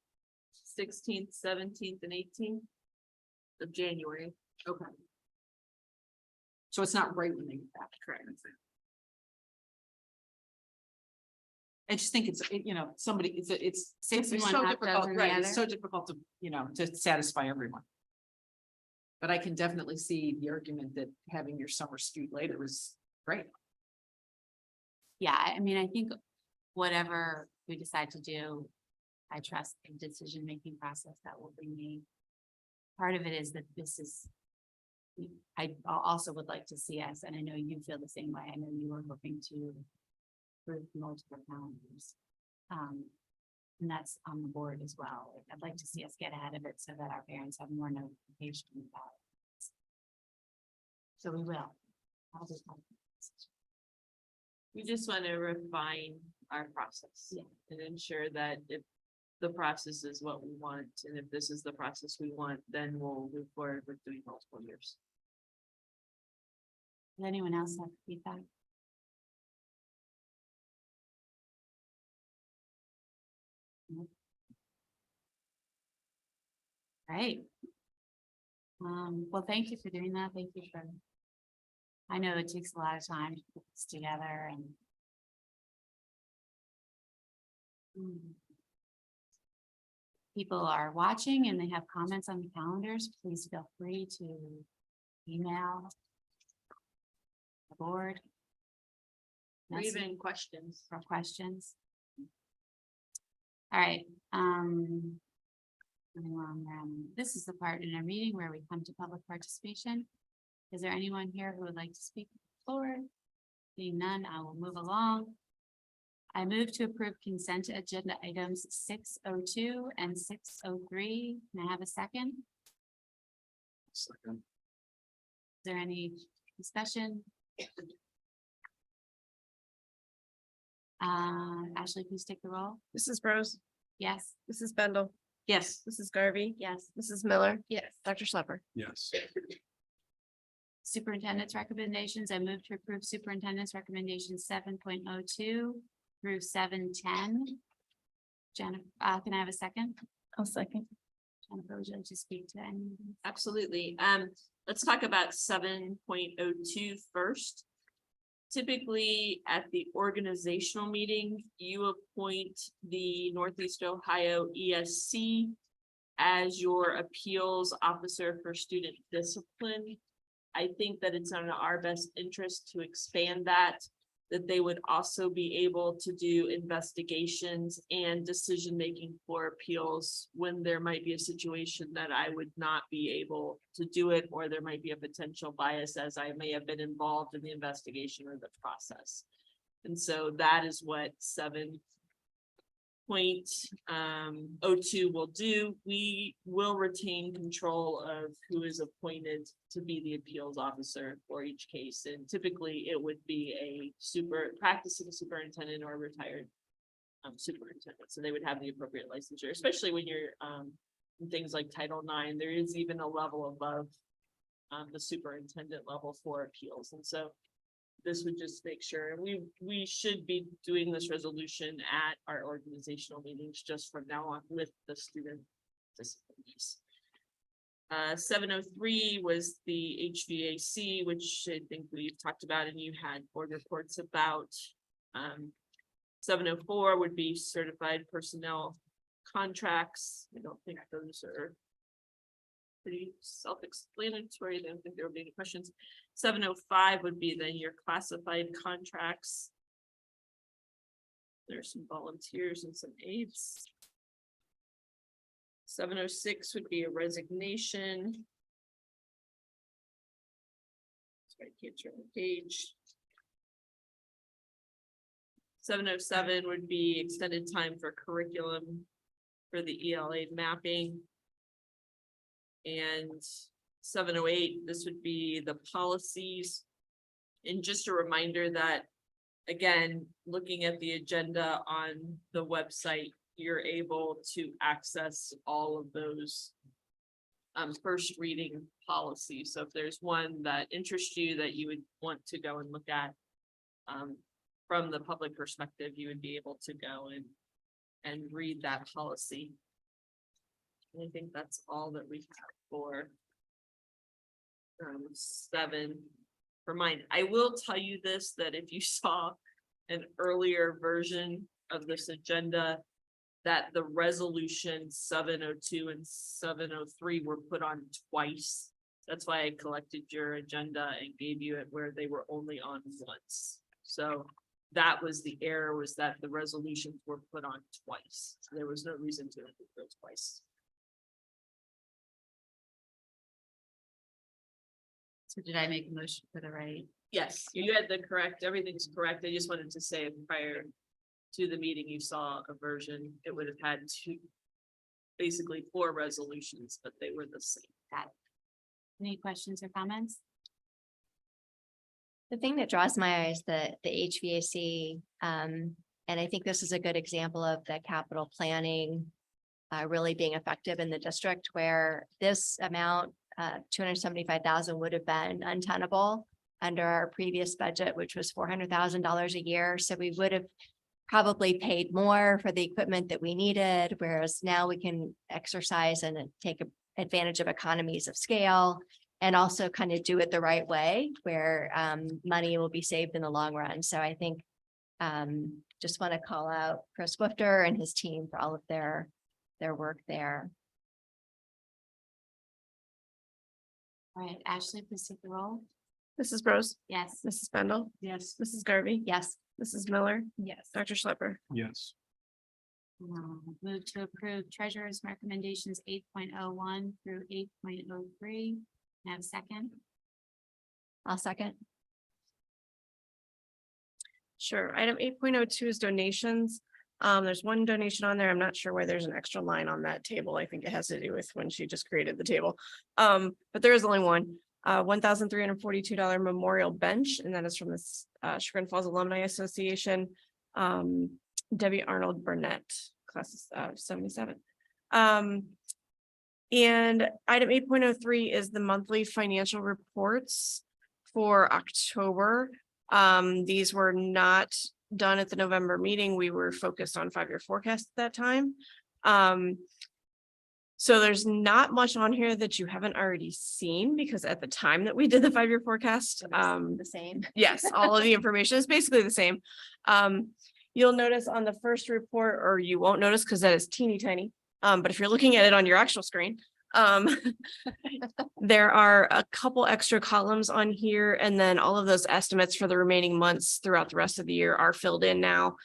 16th, 17th, and 18th of January. Okay. So it's not right when they get back. Correct. I just think it's, you know, it's 61 so half difficult, dozen the right? It's other. so difficult to, you know, to satisfy everyone. But I can definitely see the argument that having your summer skewed later is great. Yeah, I mean, I think whatever we decide to do, I trust the decision-making process that will be made. Part of it is that this is, I also would like to see us, and I know you feel the same way. I know you were hoping to approve multiple calendars. And that's on the board as well. I'd like to see us get ahead of it so that our parents have more notification about it. So we will. I'll just. We just want to refine our process. Yeah. And ensure that if the process is what we want, and if this is the process we want, then we'll move forward with doing multiple years. Does anyone else have feedback? Right. Well, thank you for doing that. Thank you for. I know it takes a lot of time to put this together and. People are watching and they have comments on the calendars. Please feel free to email the board. Or even questions. For questions. All right, this is the part in our meeting where we come to public participation. Is there anyone here who would like to speak forward? Seeing none, I will move along. I move to approve consent agenda items 602 and 603. May I have a second? Second. Is there any discussion? Ashley, please take the roll. Mrs. Rose, Yes. Mrs. Bendel, Yes. Mrs. Garvey, Yes. Mrs. Miller, Yes. Dr. Schlepper. Yes. Superintendent's recommendations. I move to approve superintendent's recommendations 7.02 through 7.10. Jennifer, can I have a second? I'll second. Jennifer, would you like to speak to any? Absolutely. Let's talk about 7.02 first. Typically, at the organizational meeting, you appoint the Northeast Ohio ESC as your appeals officer for student discipline. I think that it's in our best interest to expand that they would also be able to do investigations and decision-making for appeals when there might be a situation that I would not be able to do it, or there might be a potential bias as I may have been involved in the investigation or the process. And so that is what 7.02 will do. We will retain control of who is appointed to be the appeals officer for each case. And typically it would be a practicing superintendent or retired superintendent. So they would have the appropriate licensure, especially when you're in things like Title IX. There is even a level above the superintendent level for appeals. And so this would just make sure, and we should be doing this resolution at our organizational meetings just from now on with the student discipline piece. 703 was the HVAC, which I think we've talked about and you had board reports about. 704 would be certified personnel contracts. I don't think those are pretty self-explanatory. I don't think there will be any questions. 705 would be then your classified contracts. There's some volunteers and some aides. 706 would be a resignation. Sorry, I can't turn the page. 707 would be extended time for curriculum for the ELA mapping. And 708, this would be the policies. And just a reminder that, again, looking at the agenda on the website, you're able to access all of those first reading policies. So if there's one that interests you that you would want to go and look at from the public perspective, you would be able to go and read that policy. And I think that's all that we have for 7 for mine. I will tell you this, that if you saw an earlier version of this agenda, that the resolution 702 and 703 were put on twice. That's why I collected your agenda and gave you it where they were only on once. So that was the error, was that the resolutions were put on twice. So there was no reason to include those twice. So did I make a motion for the right? Yes, you had the correct, everything's correct. I just wanted to say prior to the meeting, you saw a version, it would have had basically 4 resolutions, but they were the same. Got it. Any questions or comments? The thing that draws my eye is the HVAC, and I think this is a good example of the capital planning really being effective in the district, where this amount, 275,000, would have been untenable under our previous budget, which was $400,000 a year. So we would have probably paid more for the equipment that we needed, whereas now we can exercise and take advantage of economies of scale, and also kind of do it the right way, where money will be saved in the long run. So I think just want to call out Chris Swifter and his team for all of their work there. All right, Ashley, please take the roll. Mrs. Bros, Yes. Mrs. Bendel, Yes. Mrs. Garvey, Yes. Mrs. Miller, Yes. Dr. Schlepper. Yes. Move to approve treasurer's recommendations 8.01 through 8.03. Can I have a second? I'll second. Sure. Item 8.02 is donations. There's one donation on there. I'm not sure why there's an extra line on that table. I think it has to do with when she just created the table. But there is only one. $1,342 memorial bench, and that is from the Chagrin Falls Alumni Association. Debbie Arnold Burnett, class of 77. And item 8.03 is the monthly financial reports. for October. These were not done at the November meeting. We were focused on 5-year forecast at that time. So there's not much on here that you haven't already seen, because at the time that we did the 5-year forecast, The same. yes, all of the information is basically the same. You'll notice on the first report, or you won't notice because that is teeny tiny. But if you're looking at it on your actual screen, there are a couple extra columns on here, and then all of those estimates for the remaining months throughout the rest of the year are filled in now.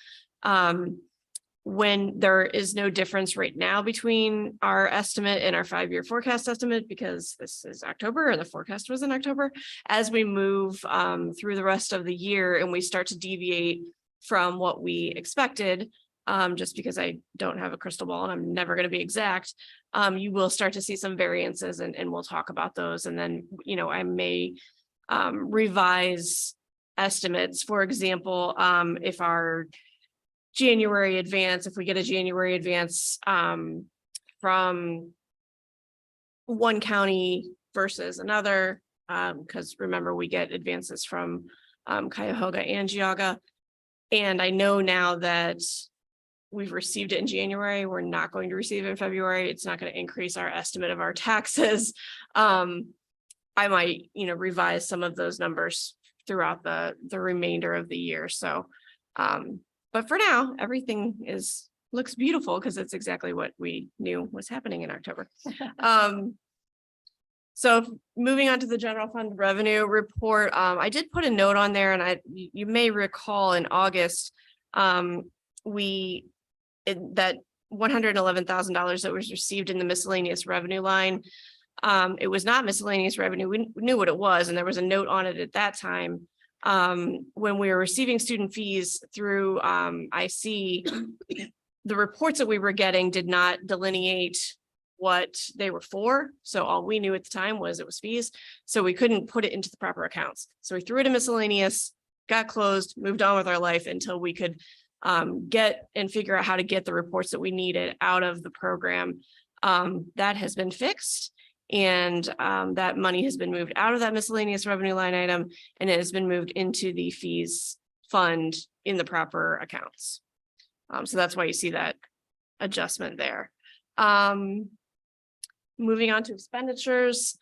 When there is no difference right now between our estimate and our 5-year forecast estimate, because this is October and the forecast was in October. As we move through the rest of the year and we start to deviate from what we expected, just because I don't have a crystal ball and I'm never going to be exact, you will start to see some variances, and we'll talk about those. And then, I may revise estimates. For example, if our January advance, if we get a January advance from one county versus another, because remember, we get advances from Cuyahoga and Geauga. And I know now that we've received it in January, we're not going to receive it in February. It's not going to increase our estimate of our taxes. I might, revise some of those numbers throughout the remainder of the year. So, but for now, everything looks beautiful because it's exactly what we knew was happening in October. So moving on to the general fund revenue report, I did put a note on there, and you may recall in August, that $111,000 that was received in the miscellaneous revenue line. It was not miscellaneous revenue. We knew what it was, and there was a note on it at that time. When we were receiving student fees through IC, the reports that we were getting did not delineate what they were for. So all we knew at the time was it was fees. So we couldn't put it into the proper accounts. So we threw it in miscellaneous, got closed, moved on with our life until we could get and figure out how to get the reports that we needed out of the program. That has been fixed. And that money has been moved out of that miscellaneous revenue line item, and it has been moved into the fees fund in the proper accounts. So that's why you see that adjustment there. Moving on to expenditures,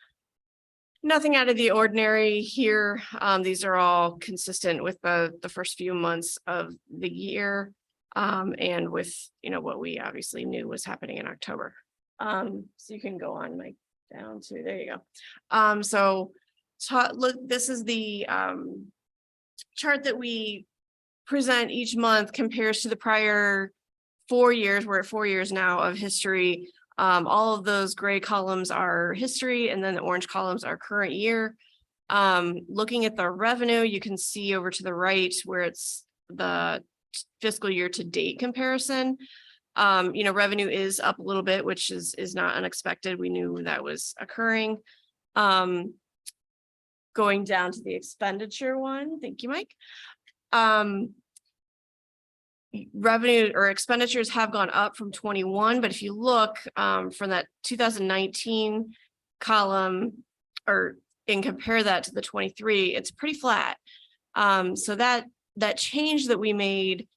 nothing out of the ordinary here. These are all consistent with the first few months of the year, and with what we obviously knew was happening in October. So you can go on, Mike. Down to, there you go. Look, this is the chart that we present each month, compares to the prior 4 years. We're at 4 years now of history. All of those gray columns are history, and then the orange columns are current year. Looking at the revenue, you can see over to the right where it's the fiscal year to date comparison. Revenue is up a little bit, which is not unexpected. We knew that was occurring. Going down to the expenditure one. Thank you, Mike. Revenue or expenditures have gone up from 21, but if you look from that 2019 column and compare that to the 23, it's pretty flat. So that change that we made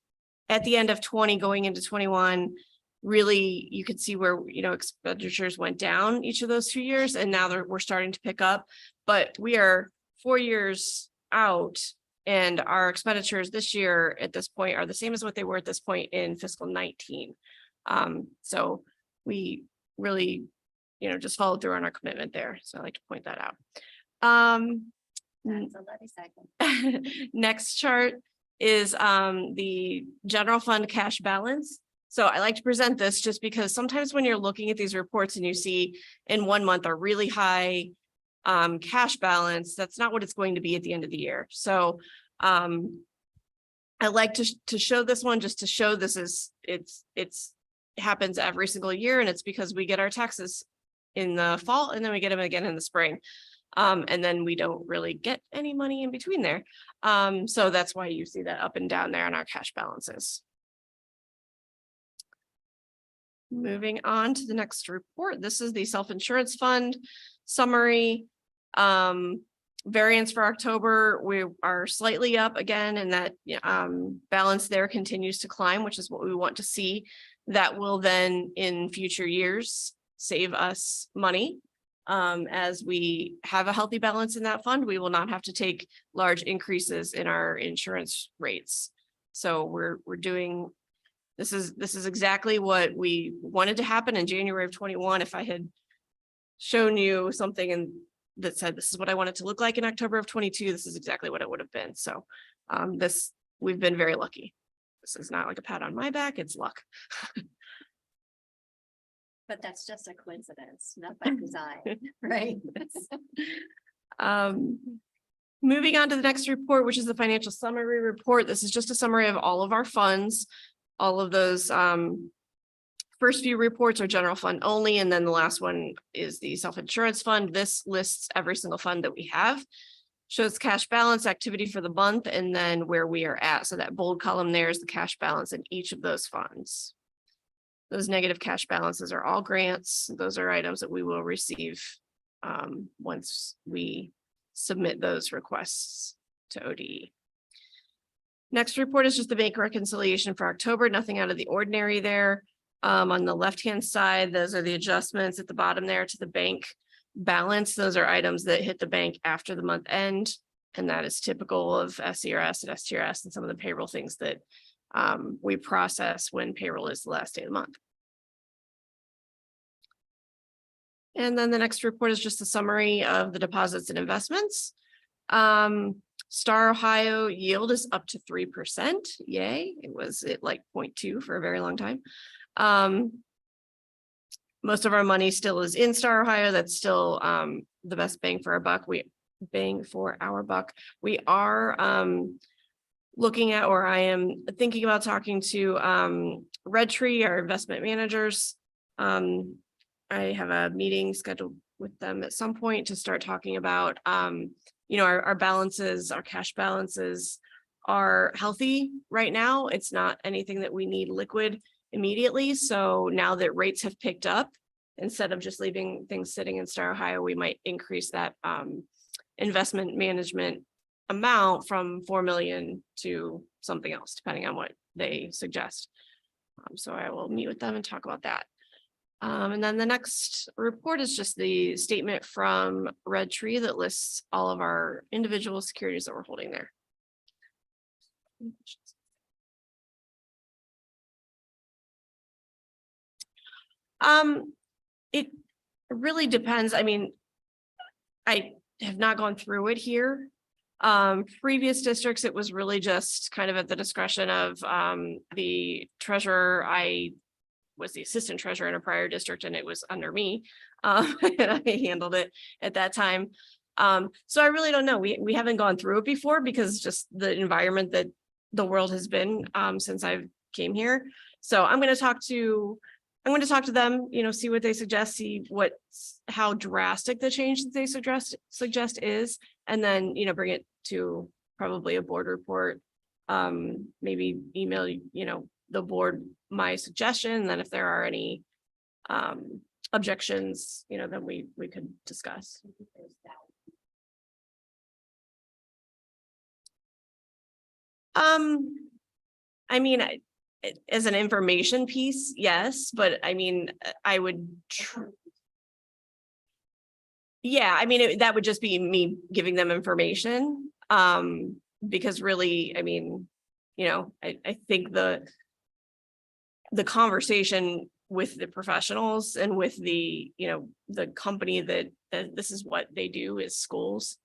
at the end of 20 going into 21, really, you could see where, expenditures went down each of those 2 years, and now we're starting to pick up, but we are 4 years out, and our expenditures this year at this point are the same as what they were at this point in fiscal 19. So we really, just followed through on our commitment there. So I like to point that out. That's a levy cycle. Next chart is the general fund cash balance. So I like to present this just because sometimes when you're looking at these reports and you see in 1 month a really high cash balance, that's not what it's going to be at the end of the year. So I like to show this one just to show this is it's happens every single year, and it's because we get our taxes in the fall and then we get them again in the spring. And then we don't really get any money in between there. So that's why you see that up and down there on our cash balances. Moving on to the next report. This is the self-insurance fund summary. variance for October, we are slightly up again, and that balance there continues to climb, which is what we want to see. That will then in future years save us money. As we have a healthy balance in that fund, we will not have to take large increases in our insurance rates. So we're doing, this is exactly what we wanted to happen in January of 21. If I had shown you something that said, this is what I want it to look like in October of 22, this is exactly what it would have been. So we've been very lucky. This is not like a pat on my back, it's luck. But that's just a coincidence, not by design, right? Moving on to the next report, which is the financial summary report. This is just a summary of all of our funds. All of those first few reports are general fund only, and then the last one is the self-insurance fund. This lists every single fund that we have, shows cash balance, activity for the month, and then where we are at. So that bold column there is the cash balance in each of those funds. Those negative cash balances are all grants. Those are items that we will receive once we submit those requests to ODE. Next report is just the bank reconciliation for October. Nothing out of the ordinary there. On the left-hand side, those are the adjustments at the bottom there to the bank balance. Those are items that hit the bank after the month end. And that is typical of SCRS and STRS and some of the payroll things that we process when payroll is the last day of the month. And then the next report is just a summary of the deposits and investments. Star Ohio yield is up to 3%. Yay. It was at like 0.2 for a very long time. Most of our money still is in Star Ohio. That's still the best bang for our buck. We are looking at, or I am thinking about talking to Red Tree, our investment managers. I have a meeting scheduled with them at some point to start talking about, our balances, our cash balances are healthy right now. It's not anything that we need liquid immediately. So now that rates have picked up, instead of just leaving things sitting in Star Ohio, we might increase that investment management amount from 4 million to something else, depending on what they suggest. So I will meet with them and talk about that. And then the next report is just the statement from Red Tree that lists all of our individual securities that we're holding there. It really depends. I mean, I have not gone through it here. Previous districts, it was really just kind of at the discretion of the treasurer. I was the assistant treasurer in a prior district and it was under me. And I handled it at that time. So I really don't know. We haven't gone through it before because just the environment that the world has been since I came here. So I'm going to talk to them, see what they suggest, see how drastic the change that they suggest is, and then, bring it to probably a board report. Maybe email, the board my suggestion. And then if there are any objections, then we could discuss. I mean, as an information piece, yes, but I mean, I would. Yeah, I mean, that would just be me giving them information. Because really, I mean, I think the conversation with the professionals and with the, the company that this is what they do is schools.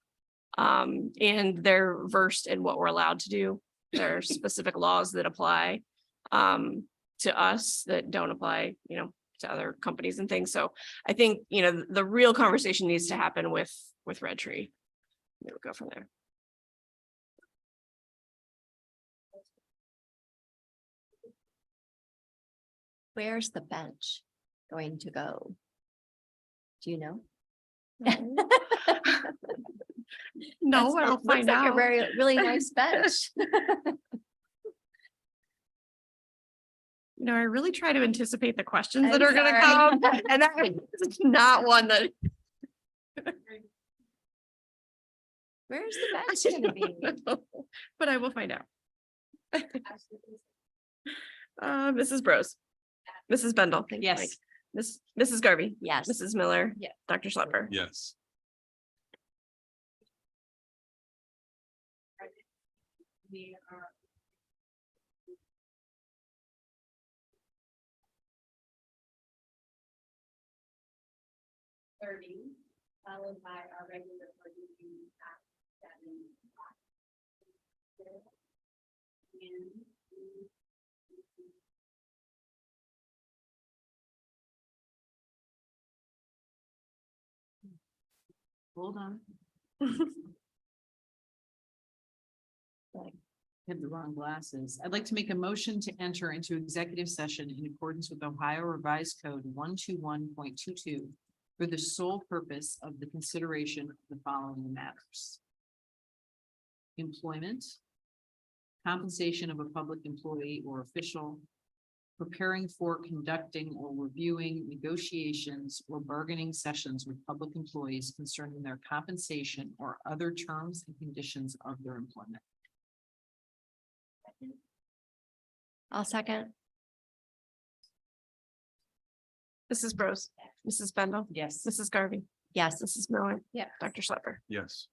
And they're versed in what we're allowed to do. There are specific laws that apply to us that don't apply, to other companies and things. So I think, the real conversation needs to happen with Red Tree. We'll go from there. Where's the bench going to go? Do you know? No, I'll find Looks like out. a really nice bench. I really try to anticipate the questions I'm that are going to sorry. come, and that is not one that Where's the bench gonna be? But I will find out. Mrs. Bros. Mrs. Bendel. Yes. Mrs. Garvey. Yes. Mrs. Miller. Yeah. Dr. Schlepper. Yes. We are. Followed by our regular board meeting at 7:00. And Hold on. Had the wrong glasses. I'd like to make a motion to enter into executive session in accordance with Ohio Revised Code 121.22 for the sole purpose of the consideration of the following matters. Employment, compensation of a public employee or official, preparing for conducting or reviewing negotiations or bargaining sessions with public employees concerning their compensation or other terms and conditions of their employment. I'll second. Mrs. Bros. Mrs. Bendel. Yes. Mrs. Garvey. Yes. Mrs. Miller. Yeah. Dr. Schlepper. Yes.